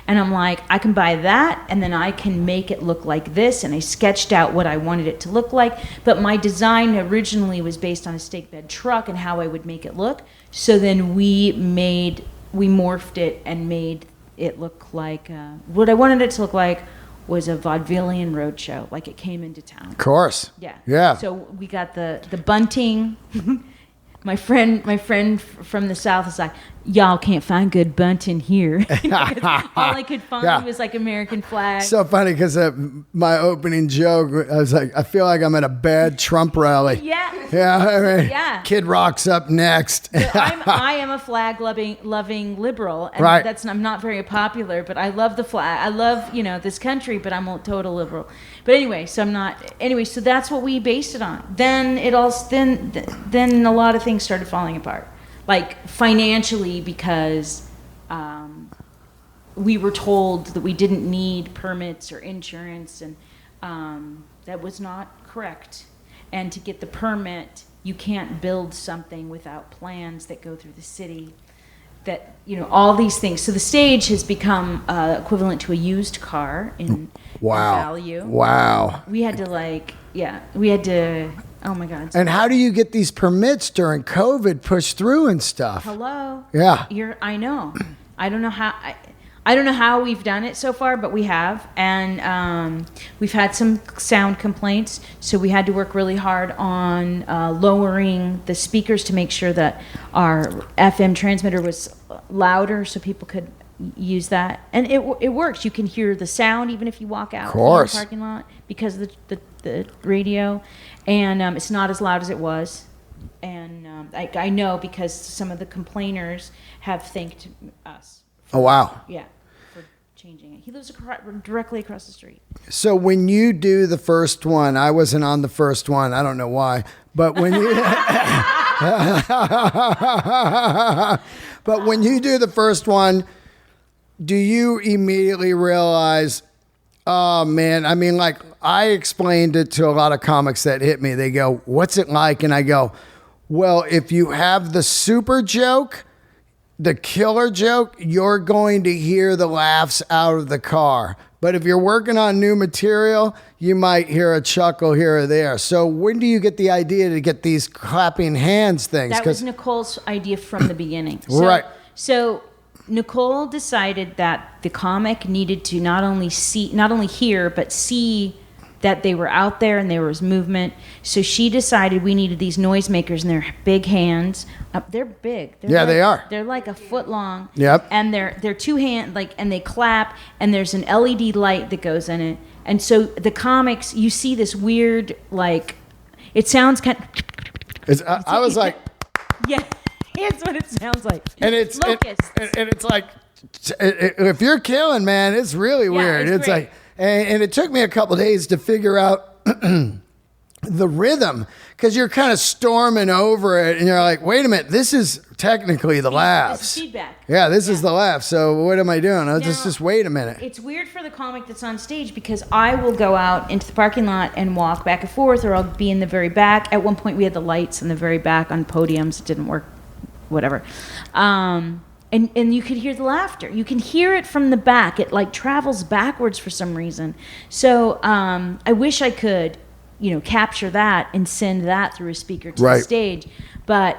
And I'm like, I can buy that, and then I can make it look like this. And I sketched out what I wanted it to look like. But my design originally was based on a stake bed truck and how I would make it look. So then we morphed it and made it look like, what I wanted it to look like was a vaudevillian roadshow, like it came into town. Of course. Yeah. Yeah. So we got the bunting. My friend from the South is like, y'all can't find good bunting here. All I could find was like American flag. So funny because my opening joke, I was like, I feel like I'm at a bad Trump rally. Yeah. Yeah. I mean, Yeah. Kid Rock's up next. So I am a flag loving liberal, and Right. I'm not very popular, but I love the flag. I love this country, but I'm a total liberal. But anyway, so I'm not. Anyway, so that's what we based it on. Then then a lot of things started falling apart, like financially, because we were told that we didn't need permits or insurance, and that was not correct. And to get the permit, you can't build something without plans that go through the city. That all these things. So the stage has become equivalent to a used car in value. Wow. We had to. Oh my God. And how do you get these permits during COVID pushed through and stuff? Hello. Yeah. I know. I don't know how. I don't know how we've done it so far, but we have, and we've had some sound complaints. So we had to work really hard on lowering the speakers to make sure that our FM transmitter was louder, so people could use that. And it works. You can hear the sound even if you walk out of course. in the parking lot because of the radio, and it's not as loud as it was. And I know because some of the complainers have thanked us. Oh, wow. Yeah, for changing it. He lives directly across the street. So when you do the first one, I wasn't on the first one. I don't know why. But when you but when you do the first one, do you immediately realize, oh, man, I mean, like I explained it to a lot of comics that hit me. They go, what's it like? And I go, well, if you have the super joke, the killer joke, you're going to hear the laughs out of the car. But if you're working on new material, you might hear a chuckle here or there. So when do you get the idea to get these clapping hands things? That was Nikole's idea from the beginning. Right. So Nikole decided that the comic needed to not only hear, but see that they were out there and there was movement. So she decided we needed these noisemakers and their big hands. They're big. They are. They're like a foot long. Yep. And they're two hand and they clap, and there's an LED light that goes in it. And so the comics, you see this weird it sounds kind of. I was like, yeah, it's what it sounds like. And it's locusts. And it's like, if you're killing, man, it's really weird. It's great. like, and it took me a couple of days to figure out the rhythm, because you're kind of storming over it, and you're like, wait a minute, this is technically the laughs. This is feedback. Yeah, this is the laugh. So what am I doing? Just wait a minute. It's weird for the comic that's on stage because I will go out into the parking lot and walk back and forth, or I'll be in the very back. At one point, we had the lights in the very back on podiums. It didn't work whatever. And you could hear the laughter. You can hear it from the back. It like travels backwards for some reason. So I wish I could, capture that and send that through a speaker to the stage. But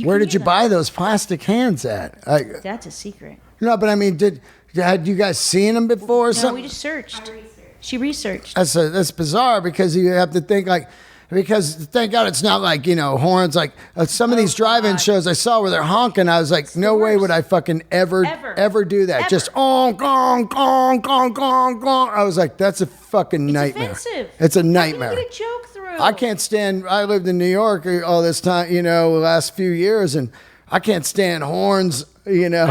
where did you buy those plastic hands at? That's a secret. No, but I mean, had you guys seen them before or something? No, we just searched. She researched. That's bizarre because you have to think because thank God it's not like, horns. Like some of these drive-in shows I saw where they're honking. I was like, no way would I fucking ever do that. Just gong, gong, gong, gong. I was like, that's a fucking nightmare. It's offensive. It's a nightmare. How can you get a joke through? I can't stand, I lived in New York all this time, the last few years, and I can't stand horns, I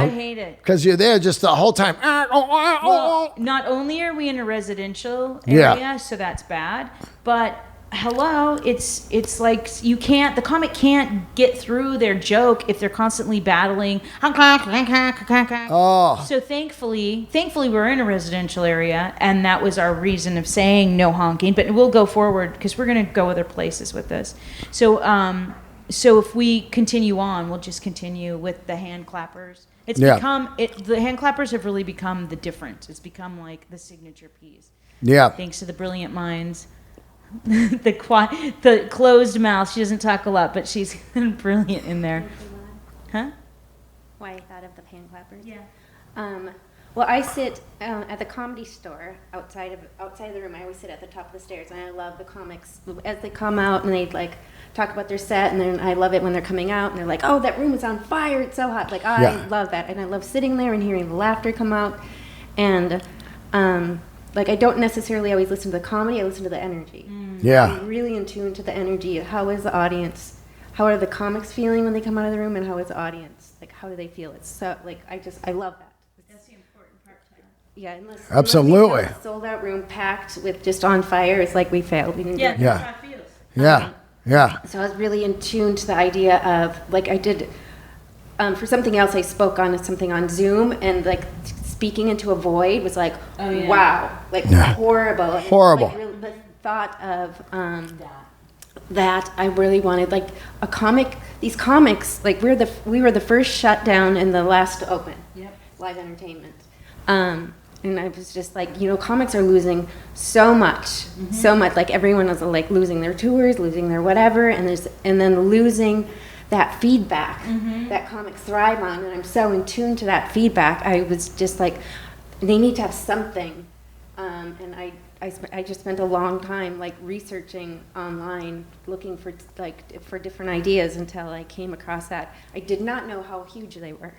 hate it. Because you're there just the whole time. Well, not only are we in a residential area, so that's bad, but hello, it's like the comic can't get through their joke if they're constantly battling. Oh. So thankfully we're in a residential area, and that was our reason of saying no honking, but we'll go forward because we're going to go other places with this. So if we continue on, we'll just continue with the hand clappers. The hand clappers have really become the difference. It's become like the signature piece. Yeah. Thanks to the brilliant minds. The closed mouth. She doesn't talk a lot, but she's brilliant in there. Huh? Why I thought of the hand clappers? Yeah. Well, I sit at the Comedy Store outside of the room. I always sit at the top of the stairs, and I love the comics as they come out and they like talk about their set, and then I love it when they're coming out and they're like, "Oh, that room is on fire! It's so hot!" Like I love that, and I love sitting there and hearing the laughter come out, and like I don't necessarily always listen to the comedy. I listen to the energy. Yeah. I'm really in tune to the energy. How is the audience? How are the comics feeling when they come out of the room, and how is the audience? Like, how do they feel? It's so like I love that. That's the important part to that. Yeah, unless absolutely unless we have a sold out room packed with just on fire, it's like we failed. We didn't Yeah, do that's how it feels. Yeah. So I was really in tune to the idea of like I did for something else. I spoke on something on Zoom, and like speaking into a void was like, wow, like horrible. Horrible. Like, the thought of that I really wanted like a comic. These comics, like we were the first shut down and the last to open. Yep. Live entertainment. And I was just like, comics are losing so much, Like everyone was like losing their tours, losing their whatever, and then losing that feedback that comics thrive on. And I'm so in tune to that feedback. I was just like, they need to have something. And I just spent a long time like researching online, looking for different ideas until I came across that. I did not know how huge they were.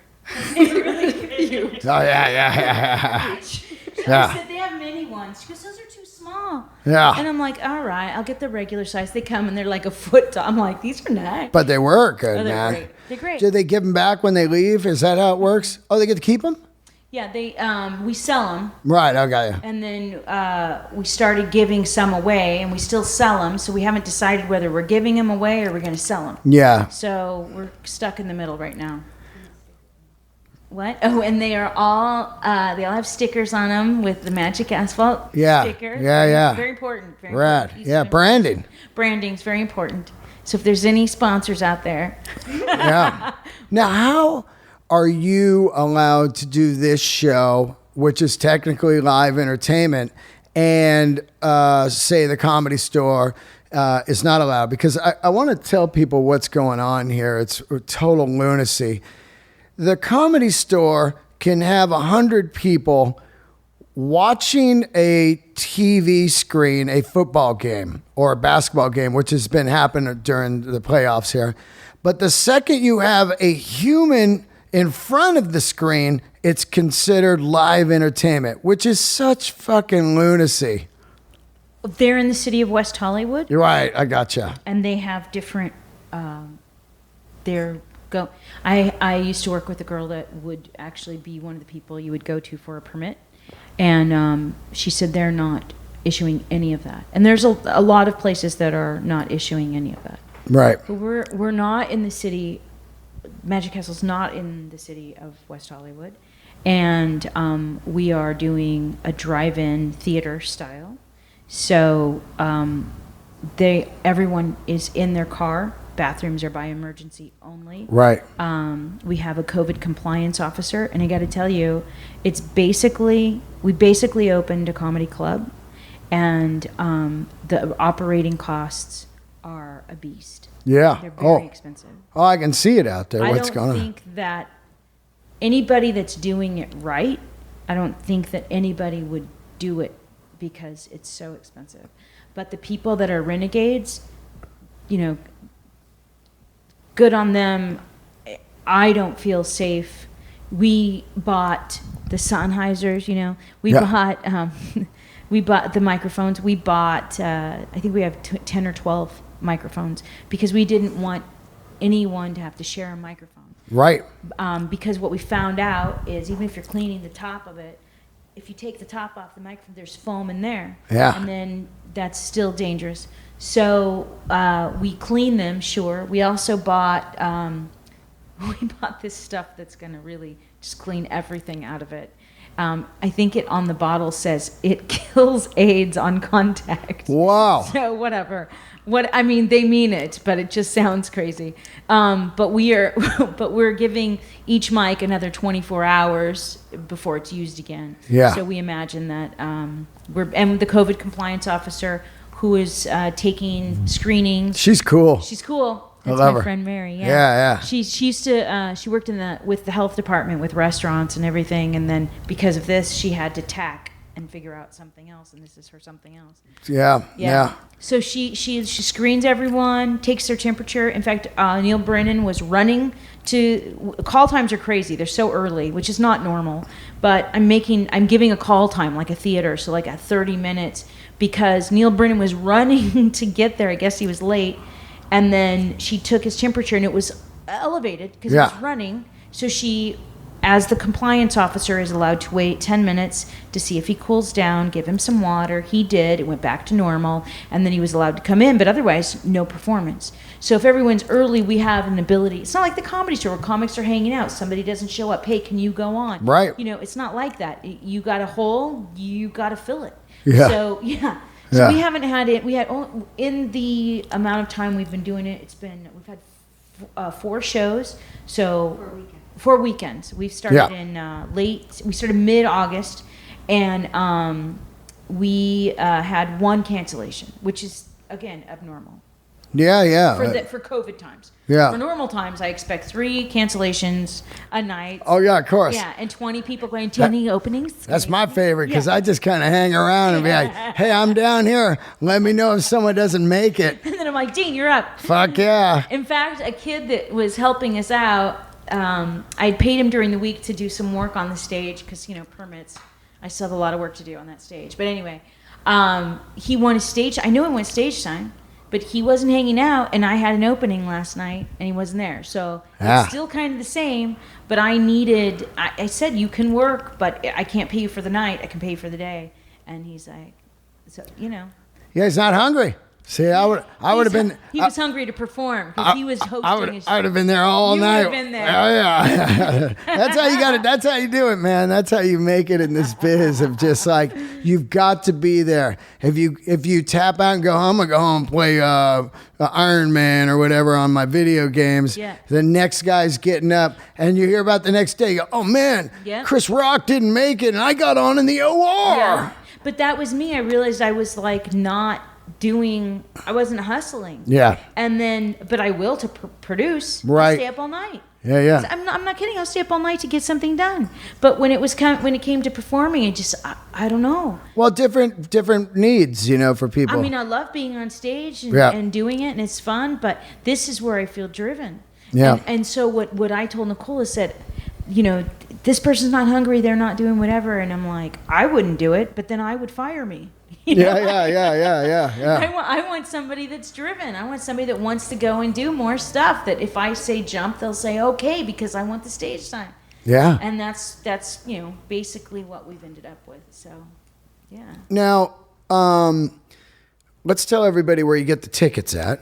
Really huge. Oh yeah. She said they have mini ones. She goes, those are too small. Yeah. And I'm like, all right, I'll get the regular size. They come and they're like a foot tall. I'm like, these are nice. But they were good, they're man. Great. They're great. Do they give them back when they leave? Is that how it works? Oh, they get to keep them? Yeah, we sell them. Right, I got you. And then we started giving some away, and we still sell them. So we haven't decided whether we're giving them away or we're going to sell them. Yeah. So we're stuck in the middle right now. What? Oh, and they all have stickers on them with the Magic Asphalt sticker. Yeah. Very important. Very Rad. important. Yeah, branding. Branding's very important. So if there's any sponsors out there. Yeah. Now, how are you allowed to do this show, which is technically live entertainment, and say the Comedy Store is not allowed? Because I want to tell people what's going on here. It's total lunacy. The Comedy Store can have 100 people watching a TV screen, a football game or a basketball game, which has been happening during the playoffs here. But the second you have a human in front of the screen, it's considered live entertainment, which is such fucking lunacy. They're in the city of West Hollywood. You're right. I gotcha. And they have different. I used to work with a girl that would actually be one of the people you would go to for a permit, and she said they're not issuing any of that. And there's a lot of places that are not issuing any of that. Right. But we're not in the city. Magic Castle's not in the city of West Hollywood, and we are doing a drive-in theater style. So everyone is in their car bathrooms are by emergency only. Right. We have a COVID compliance officer, and I got to tell you, we basically opened a comedy club, and the operating costs are a beast. Yeah. They're very expensive. Oh, I can see it out there. I What's don't going on? think that anybody that's doing it right, I don't think that anybody would do it because it's so expensive. But the people that are renegades, good on them. I don't feel safe. We bought the Sennheisers, we bought the microphones. We bought, I think we have 10 or 12 microphones because we didn't want anyone to have to share a microphone. Right. Because what we found out is even if you're cleaning the top of it, if you take the top off the microphone, there's foam in there. Yeah. And then that's still dangerous. So we clean them, sure. We also bought this stuff that's going to really just clean everything out of it. I think it on the bottle says it kills AIDS on contact. Wow. So whatever. They mean it, but it just sounds crazy. But we're giving each mic another 24 hours before it's used again. Yeah. So we imagine that and the COVID compliance officer who is taking screenings. She's cool. She's cool. That's love my her. friend Mary. Yeah. Yeah. She used to she worked with the health department with restaurants and everything, and then because of this, she had to tack and figure out something else, and this is her something else. Yeah. So she screens everyone, takes their temperature. In fact, Neil Brennan was running to call times are crazy. They're so early, which is not normal. But I'm giving a call time like a theater, so like at 30 minutes, because Neil Brennan was running to get there. I guess he was late, and then she took his temperature, and it was elevated because he was running. So she, as the compliance officer, is allowed to wait 10 minutes to see if he cools down, give him some water. He did. It went back to normal, and then he was allowed to come in, but otherwise, no performance. So if everyone's early, we have an ability. It's not like the Comedy Store where comics are hanging out. Somebody doesn't show up. Hey, can you go on? Right. It's not like that. You got a hole, you got to fill it. Yeah. So, yeah. So we haven't had it. We had in the amount of time we've been doing it. We've had 4 shows. So 4 weekends. We started we started mid-August, and we had 1 cancellation, which is again abnormal. Yeah. For COVID times. Yeah. For normal times, I expect 3 cancellations a night. Oh yeah, of course. Yeah, and 20 people going to any openings. That's my favorite because I just kind of hang around and be like, "Hey, I'm down here. Let me know if someone doesn't make it." And then I'm like, Dean, you're up. Fuck yeah. In fact, a kid that was helping us out, I'd paid him during the week to do some work on the stage because, permits. I still have a lot of work to do on that stage. But anyway, he wanted stage. I knew he wanted stage time, but he wasn't hanging out, and I had an opening last night, and he wasn't there. So it's still kind of the same, but I said, you can work, but I can't pay you for the night. I can pay you for the day. And he's like, Yeah, he's not hungry. See, I would have been. He was hungry to perform because he was hosting his show. I would have been there all night. You would have been there. Oh yeah, that's how you got it. That's how you do it, man. That's how you make it in this biz of just like you've got to be there. If you tap out and go home, I go home and play Iron Man or whatever on my video games. Yeah. The next guy's getting up, and you hear about the next day. You go, oh man, Chris Rock didn't make it, and I got on in the OR. Yeah. But that was me. I realized I was like I wasn't hustling. Yeah. And then, but I will to produce. Right. I'll stay up all night. Yeah. I'm not kidding. I'll stay up all night to get something done. But when it came to performing, I don't know. Well, different needs, for people. I mean, I love being on stage and doing it, and it's fun. But this is where I feel driven. Yeah. And so what I told Nikole is that, this person's not hungry. They're not doing whatever. And I'm like, I wouldn't do it, but then I would fire me. Yeah. I want somebody that's driven. I want somebody that wants to go and do more stuff. That if I say jump, they'll say okay because I want the stage time. Yeah. And that's basically what we've ended up with. So, yeah. Now, let's tell everybody where you get the tickets at.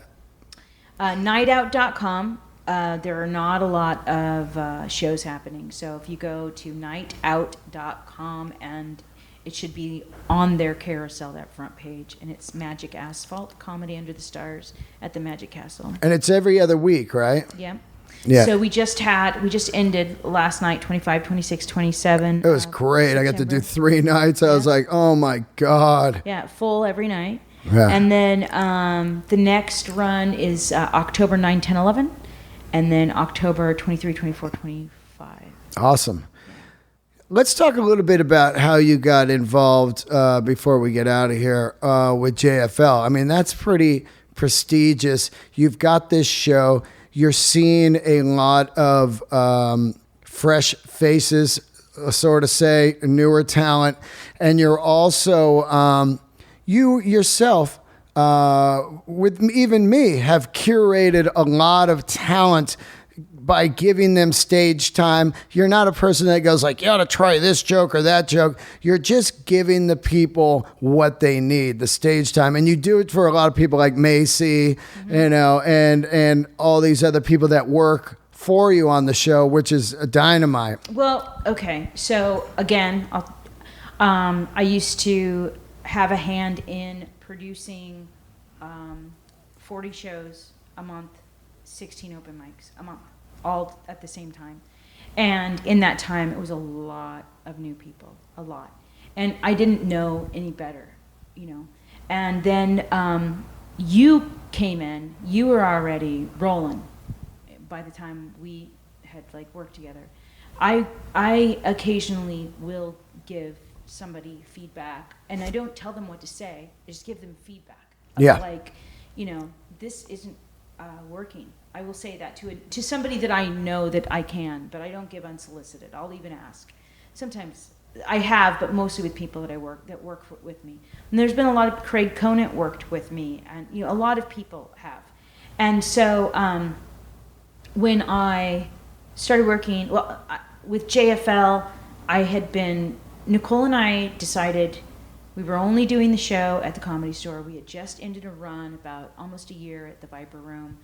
Nightout.com. There are not a lot of shows happening. So if you go to nightout.com and it should be on their carousel, that front page, and it's Magic Asphalt, Comedy Under the Stars at the Magic Castle. And it's every other week, right? Yeah. Yeah. So we just ended last night, 25, 26, 27. It was great. I got to do September. 3 nights. I was like, oh my God. Yeah, full every night. Yeah. And then the next run is October 9, 10, 11, and then October 23, 24, 25. Awesome. Let's talk a little bit about how you got involved before we get out of here with JFL. I mean, that's pretty prestigious. You've got this show. You're seeing a lot of fresh faces, sort of say, newer talent. And you're also, you yourself, with even me, have curated a lot of talent by giving them stage time. You're not a person that goes like, you ought to try this joke or that joke. You're just giving the people what they need, the stage time. And you do it for a lot of people like Macy, you know, and all these other people that work for you on the show, which is a dynamite. Well, okay. So again, I used to have a hand in producing 40 shows a month, 16 open mics a month, all at the same time. And in that time, it was a lot of new people, a lot. And I didn't know any better, you know. And then you came in, you were already rolling by the time we had like worked together. I occasionally will give somebody feedback, and I don't tell them what to say, I just give them feedback. Yeah. Like, you know, this isn't working. I will say that to somebody that I know that I can, but I don't give unsolicited. I'll even ask. Sometimes I have, but mostly with people that work with me. And there's been a lot of Craig Conant worked with me, and you know, a lot of people have. And so when I started working, with JFL, Nikole and I decided we were only doing the show at the Comedy Store. We had just ended a run about almost a year at the Viper Room.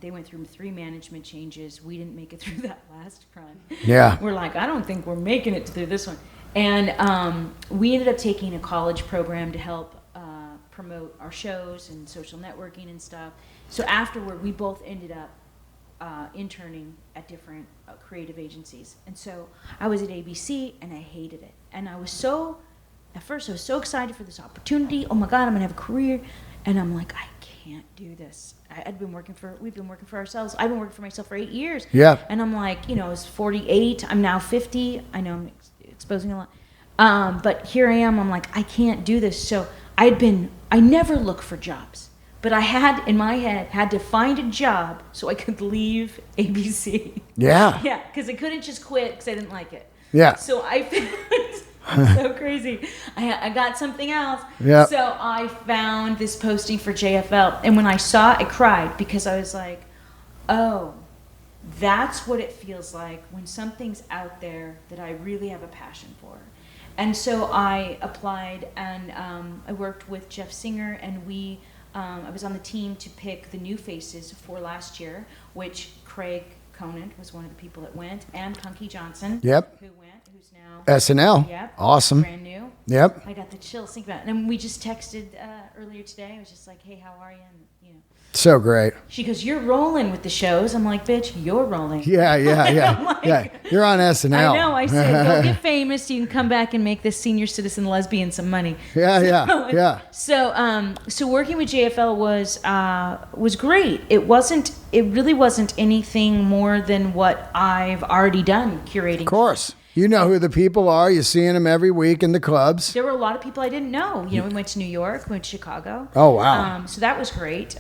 They went through 3 management changes. We didn't make it through that last run. Yeah. We're like, I don't think we're making it through this one. And we ended up taking a college program to help promote our shows and social networking and stuff. So afterward, we both ended up interning at different creative agencies. And so I was at ABC, and I hated it. And at first I was so excited for this opportunity. Oh my God, I'm gonna have a career. And I'm like, I can't do this. we've been working for ourselves. I've been working for myself for 8 years. Yeah. And I'm like, you know, I was 48. I'm now 50. I know I'm exposing a lot. But here I am. I'm like, I can't do this. So I never look for jobs. But I had, in my head, had to find a job so I could leave ABC. Yeah. Yeah, because I couldn't just quit because I didn't like it. Yeah. So I found, so crazy. I got something else. Yeah. So I found this posting for JFL. And when I saw it, I cried because I was like, oh, that's what it feels like when something's out there that I really have a passion for. And so I applied, and I worked with Jeff Singer, and I was on the team to pick the new faces for last year, which Craig Conant was one of the people that went, and Punky Johnson, who went, who's now SNL. Yep, awesome, brand new. Yep. I got the chills thinking about it. And we just texted earlier today. I was just like, hey, how are you? And you know. So great. She goes, you're rolling with the shows. I'm like, bitch, you're rolling. Yeah. Like, yeah. You're on SNL. I know. I said, go get famous so you can come back and make this senior citizen lesbian some money. Yeah. So working with JFL was great. It really wasn't anything more than what I've already done curating. Of course. You know who the people are. You're seeing them every week in the clubs. There were a lot of people I didn't know. You know, we went to New York, we went to Chicago. Oh, wow. So that was great,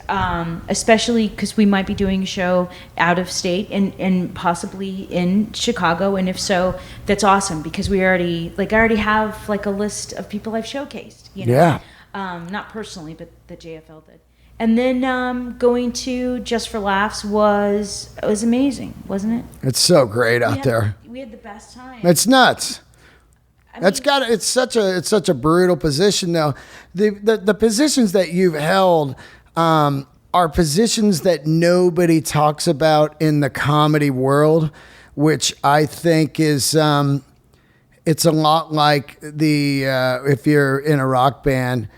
especially because we might be doing a show out of state and possibly in Chicago. And if so, that's awesome because I already have like a list of people I've showcased. You know? Yeah. Not personally, but the JFL did. And then going to Just for Laughs was amazing, wasn't it? It's so great out there. We had the best time. It's nuts. It's such a brutal position though. The positions that you've held are positions that nobody talks about in the comedy world, which I think is it's a lot like the if you're in a rock band,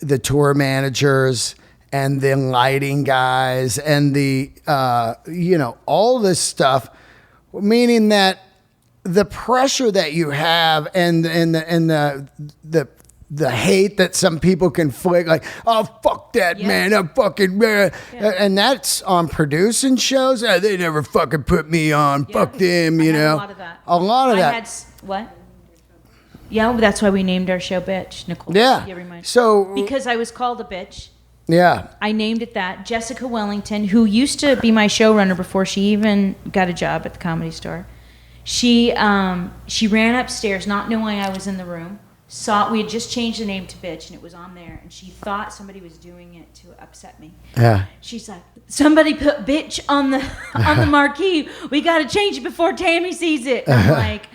the tour managers and the lighting guys and the all this stuff, meaning that the pressure that you have and the hate that some people can flick, like, oh, fuck that, man, I'm fucking, and that's on producing shows. They never fucking put me on. Fuck them, you know. A lot of that. What? Yeah, well, that's why we named our show Bitch, Nikole. Yeah. So because I was called a bitch. Yeah. I named it that. Jessica Wellington, who used to be my showrunner before she even got a job at the Comedy Store, she ran upstairs not knowing I was in the room. We had just changed the name to Bitch, and it was on there, and she thought somebody was doing it to upset me. Yeah. She's like, somebody put Bitch on the marquee. We got to change it before Tammy sees it. I'm like,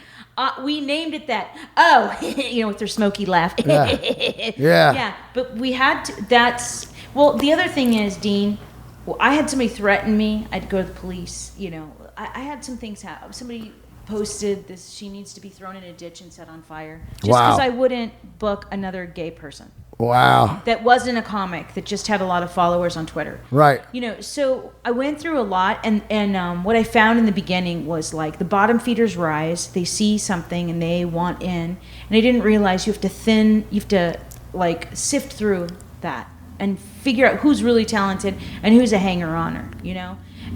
we named it that. Oh, with her smoky laugh. Yeah. But we had to. The other thing is, Dean. Well, I had somebody threaten me. I'd go to the police. I had some things happen. Somebody posted this, she needs to be thrown in a ditch and set on fire, just because I wouldn't book another gay person. Wow. That wasn't a comic, that just had a lot of followers on Twitter. Right. So I went through a lot, and what I found in the beginning was, like, the bottom feeders rise, they see something and they want in, and I didn't realize you have to sift through that and figure out who's really talented and who's a hanger-oner,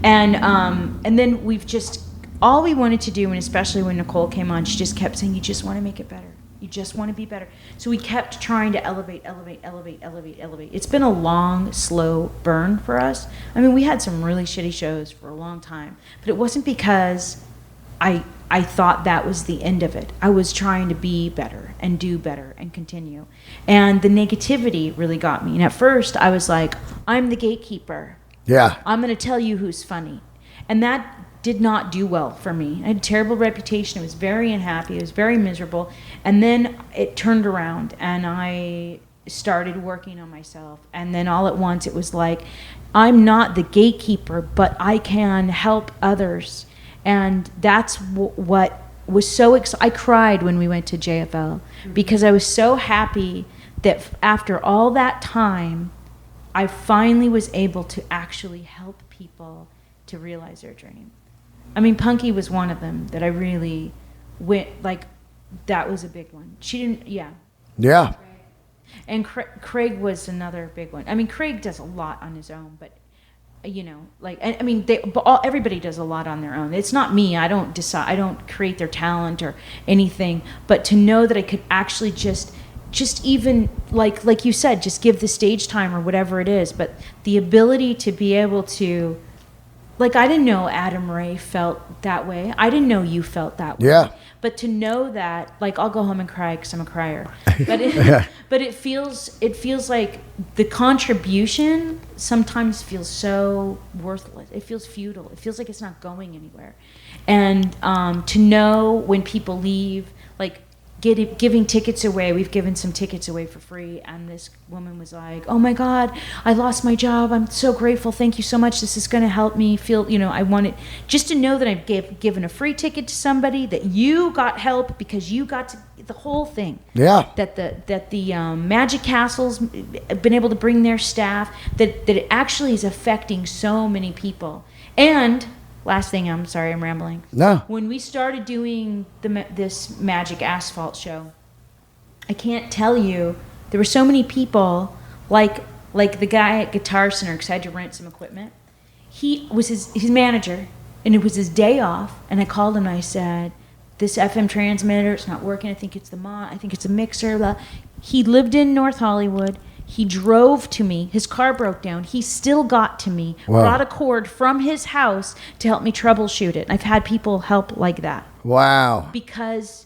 and then we've just, all we wanted to do, and especially when Nikole came on, she just kept saying, you just want to make it better. You just want to be better. So we kept trying to elevate. It's been a long, slow burn for us. I mean, we had some really shitty shows for a long time, but it wasn't because I thought that was the end of it. I was trying to be better and do better and continue. And the negativity really got me. And at first, I was like, I'm the gatekeeper. Yeah. I'm going to tell you who's funny. And that did not do well for me. I had a terrible reputation. I was very unhappy. I was very miserable. And then it turned around, and I started working on myself. And then all at once, it was like, I'm not the gatekeeper, but I can help others. And that's what was so exciting. I cried when we went to JFL because I was so happy that after all that time, I finally was able to actually help people to realize their dream. I mean, Punky was one of them that I really went, like, that was a big one. She didn't, yeah. And Craig was another big one. I mean, Craig does a lot on his own, but, everybody does a lot on their own. It's not me. I don't decide. I don't create their talent or anything. But to know that I could actually just even, like you said, just give the stage time or whatever it is. But the ability to be able to, like, I didn't know Adam Ray felt that way. I didn't know you felt that way. Yeah. But to know that, like, I'll go home and cry because I'm a crier. But but it feels like the contribution sometimes feels so worthless. It feels futile. It feels like it's not going anywhere. And to know when people leave, like, giving tickets away. We've given some tickets away for free, and this woman was like, oh my God, I lost my job. I'm so grateful. Thank you so much. This is going to help me feel, I wanted just to know that I've given a free ticket to somebody, that you got help because you got to the whole thing. Yeah. That the Magic Castle's been able to bring their staff, that it actually is affecting so many people. And last thing, I'm sorry, I'm rambling. No. When we started doing this Magic Asphalt show, I can't tell you, there were so many people, like the guy at Guitar Center, because I had to rent some equipment. He was his manager, and it was his day off, and I called him and I said, this FM transmitter, it's not working. I think it's I think it's a mixer. Blah. He lived in North Hollywood. He drove to me. His car broke down. He still got to me, wow. Brought a cord from his house to help me troubleshoot it. I've had people help like that. Wow. Because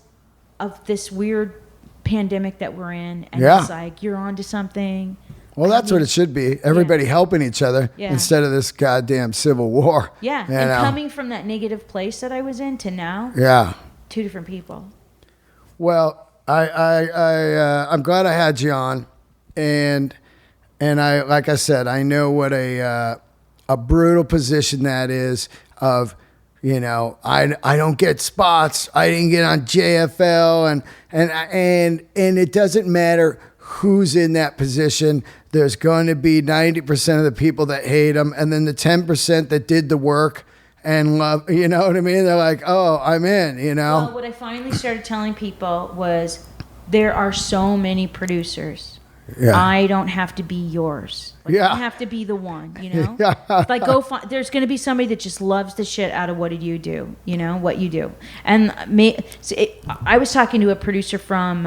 of this weird pandemic that we're in. And yeah. It's like, you're onto something. Well, that's what it should be. Everybody helping each other instead of this goddamn civil war. Yeah. And coming from that negative place that I was in to now. Yeah. Two different people. Well, I'm glad I had you on. And I, like I said, I know what a brutal position that is of You know, I don't get spots. I didn't get on JFL, and it doesn't matter who's in that position. There's going to be 90% of the people that hate them, and then the 10% that did the work and love. You know what I mean? They're like, oh, I'm in. You know. Well, what I finally started telling people was, there are so many producers. Yeah. I don't have to be yours. Like, Yeah. I don't have to be the one, you know? Yeah. Like, go find, there's going to be somebody that just loves the shit out of what you do, you know, what you do. And I was talking to a producer from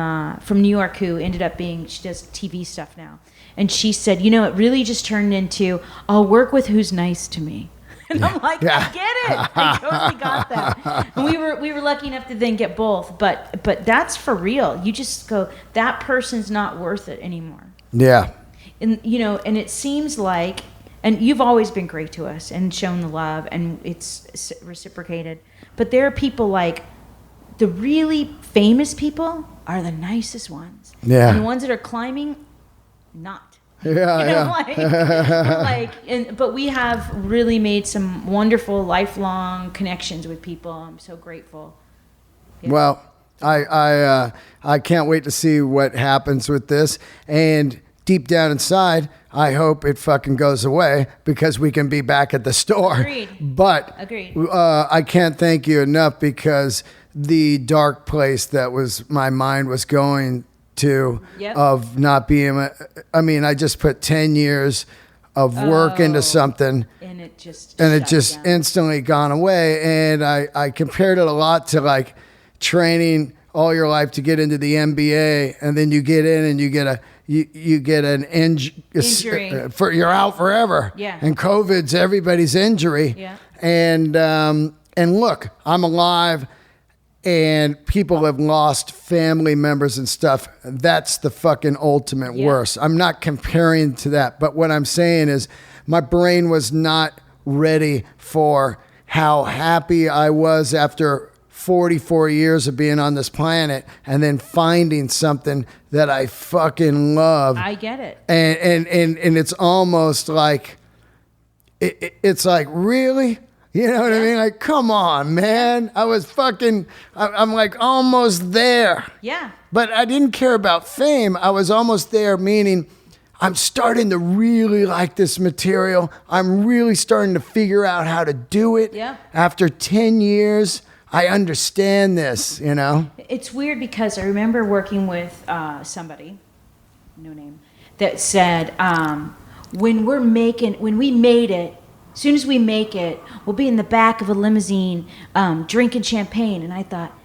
New York who ended up she does TV stuff now. And she said, you know, it really just turned into, I'll work with who's nice to me. And I'm like, Yeah. I get it. I totally got that. And we were lucky enough to then get both. But that's for real. You just go, that person's not worth it anymore. Yeah. And you know, and it seems like, and you've always been great to us and shown the love, and it's reciprocated. But there are people like, the really famous people are the nicest ones. Yeah. And the ones that are climbing, not. Yeah, You know, but we have really made some wonderful lifelong connections with people. I'm so grateful. Yeah. Well, I can't wait to see what happens with this. And deep down inside, I hope it fucking goes away because we can be back at the store. Agreed. But Agreed. I can't thank you enough, because the dark place that was my mind was going to Yep. of not being. I mean, I just put 10 years of work into something. And it just Just instantly gone away. And I compared it a lot to like training all your life to get into the NBA, and then you get in and you get an injury. You're out forever. Yeah. And COVID's everybody's injury. Yeah. And look, I'm alive, and people have lost family members and stuff. That's the fucking ultimate worst. I'm not comparing to that, but what I'm saying is my brain was not ready for how happy I was after 44 years of being on this planet, and then finding something that I fucking love. I get it. And it's almost like, it's like, really? You know what I mean? Like, come on, man. I'm like almost there. Yeah. But I didn't care about fame. I was almost there, meaning I'm starting to really like this material. I'm really starting to figure out how to do it. Yeah. After 10 years, I understand this, you know? It's weird because I remember working with somebody, no name, that said, when we made it, as soon as we make it, we'll be in the back of a limousine drinking champagne. And I thought,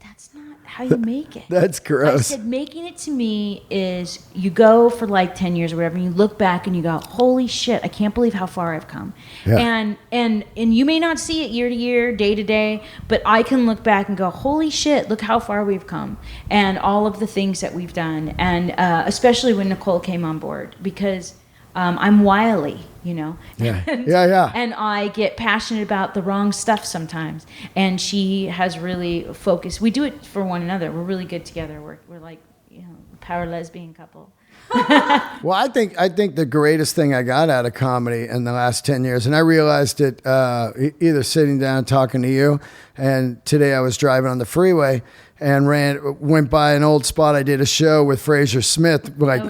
that's not how you make it. That's gross. I said, making it to me is you go for like 10 years or whatever, and you look back and you go, holy shit, I can't believe how far I've come. Yeah. And you may not see it year to year, day to day, but I can look back and go, holy shit, look how far we've come, and all of the things that we've done. And especially when Nikole came on board, because I'm wily, you know. Yeah. And, Yeah. And I get passionate about the wrong stuff sometimes. And she has really focused. We do it for one another. We're really good together. We're like, you know, a power lesbian couple. Well, I think the greatest thing I got out of comedy in the last 10 years, and I realized it either sitting down talking to you, and today I was driving on the freeway and went by an old spot. I did a show with Fraser Smith, like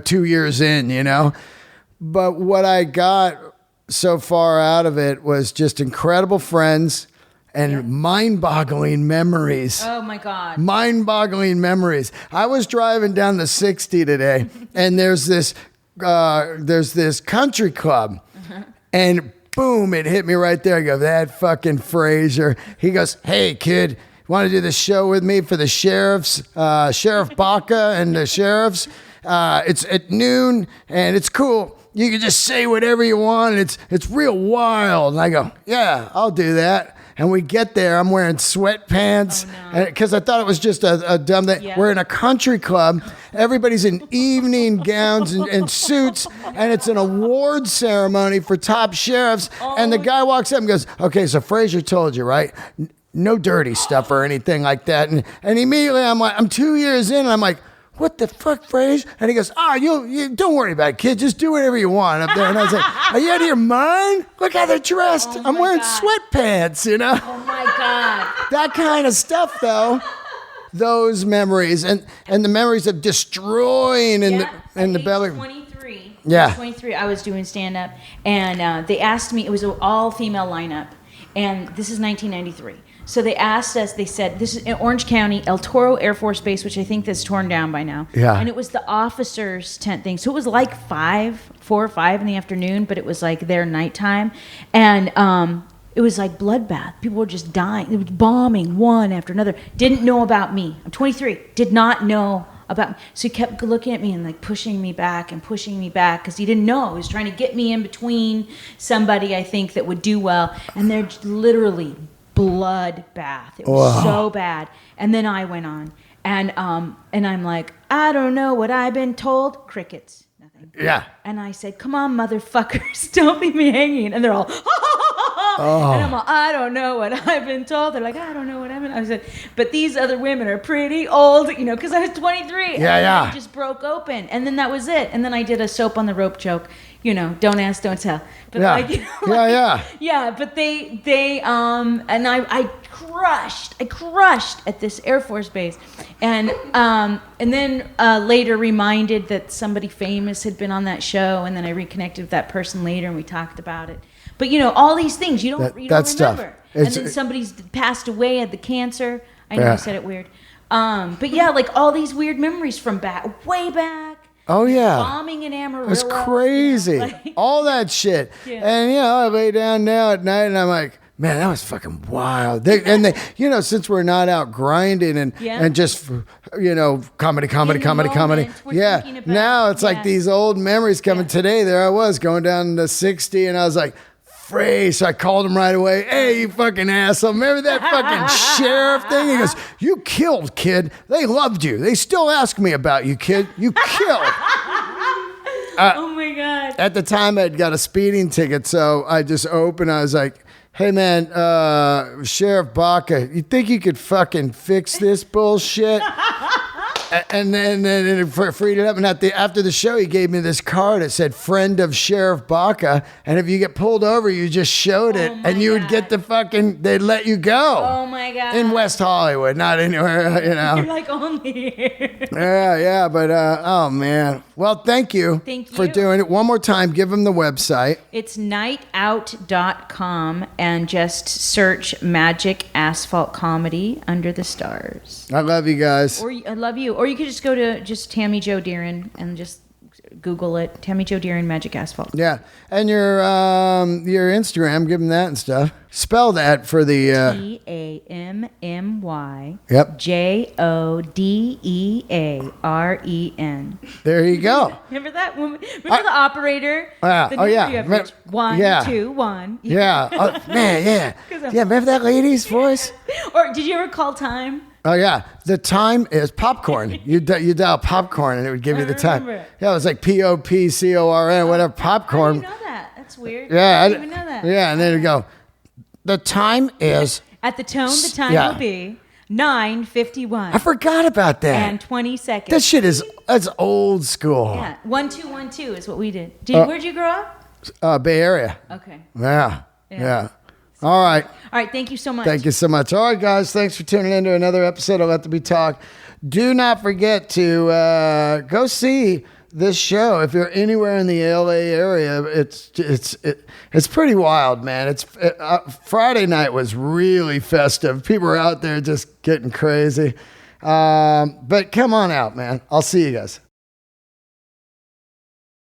2 years in, you know. But what I got so far out of it was just incredible friends and mind-boggling memories. Oh my God. Mind-boggling memories. I was driving down the 60 today, and there's this country club, and boom, it hit me right there. I go, that fucking Fraser. He goes, hey, kid, want to do this show with me for the sheriffs, Sheriff Baca and the sheriffs? It's at noon, and it's cool. You can just say whatever you want. It's real wild. And I go, yeah, I'll do that. And we get there. I'm wearing sweatpants because I thought it was just a dumb thing. Yeah. We're in a country club. Everybody's in evening gowns and suits, and it's an award ceremony for top sheriffs. And the guy walks up and goes, okay, so Fraser told you, right? No dirty stuff or anything like that. And immediately I'm 2 years in, and I'm like, what the fuck, Fraser? And he goes, you don't worry about it, kid. Just do whatever you want up there. And I was like, are you out of your mind? Look how they're dressed. Oh I'm my wearing God. sweatpants, you know? Oh my God. That kind of stuff, though. Those memories and the memories of destroying in the belly. 23. Yeah. 23. I was doing stand up, and they asked me. It was an all female lineup, and this is 1993. So they asked us. They said this is in Orange County, El Toro Air Force Base, which I think that's torn down by now. Yeah. And it was the officers' tent thing. So it was like 4 or 5 in the afternoon, but it was like their nighttime, and it was like bloodbath. People were just dying. It was bombing one after another. Didn't know about me. I'm 23. Did not know about me. So he kept looking at me and like pushing me back because he didn't know. He was trying to get me in between somebody, I think, that would do well. And they're literally bloodbath. It was so bad. And then I went on. And I'm like, I don't know what I've been told. Crickets. Nothing. Yeah. And I said, come on, motherfuckers. Don't leave me hanging. And they're all, And I'm all, I don't know what I've been told. They're like, I don't know what I've been. I said, but these other women are pretty old, because I was 23. Yeah. I just broke open. And then that was it. And then I did a soap on the rope joke, don't ask, don't tell. But yeah, but they and I crushed at this Air Force base. And then later reminded that somebody famous had been on that show. And then I reconnected with that person later and we talked about it. But all these things you don't remember. Stuff. And then somebody's passed away, had the cancer. I know I said it weird. But yeah, like all these weird memories from way back. Oh yeah, bombing in Amarillo. It was crazy. All that shit. Yeah. And I lay down now at night and I'm like, man, that was fucking wild. They, since we're not out grinding and just, comedy. Yeah. Now it's like these old memories coming today. There I was going down to 60 and I was like, Frey. So I called him right away. Hey, you fucking asshole. Remember that fucking sheriff thing? He goes, you killed, kid. They loved you. They still ask me about you, kid. You killed. Oh my God. At the time, I'd got a speeding ticket. So I just opened. I was like, hey, man, Sheriff Baca, you think you could fucking fix this bullshit? And then it freed it up. And after the show, he gave me this card. It said, friend of Sheriff Baca. And if you get pulled over, you just showed it. And you would get they'd let you go. Oh, my God. In West Hollywood, not anywhere, You're like, only here. Yeah. But, oh, man. Well, thank you for doing it. One more time, give them the website. It's nightout.com and just search Magic Asphalt Comedy under the stars. I love you guys. I love you. Or you could just go to just Tammy Jo Dearen and just Google it. Tammy Jo Dearen Magic Asphalt. Yeah. And your Instagram, give them that and stuff. Spell that for the... TAMMY. Yep. JODEAREN. There you go. Remember that woman? Remember the operator? Yeah. The yeah. 1, 2, 1. Yeah. Oh, man, yeah. Yeah, remember that lady's voice? Or did you ever call time? Oh, yeah. The time is popcorn. You dial popcorn and it would give you the time. Remember. Yeah, it was like POPCORN, whatever, popcorn. How do you know that? That's weird. Yeah. I didn't even know that. Yeah, and then it'd go, the time is... At the tone, the time will be 9:51. I forgot about that. And 20 seconds. That shit that's old school. Yeah. 1212 is what we did. Where'd you grow up? Bay Area. Okay. Yeah. All right. All right. Thank you so much. Thank you so much. All right, guys. Thanks for tuning in to another episode of Let There Be Talk. Do not forget to go see this show. If you're anywhere in the LA area, it's pretty wild, man. Friday night was really festive. People were out there just getting crazy. But come on out, man. I'll see you guys.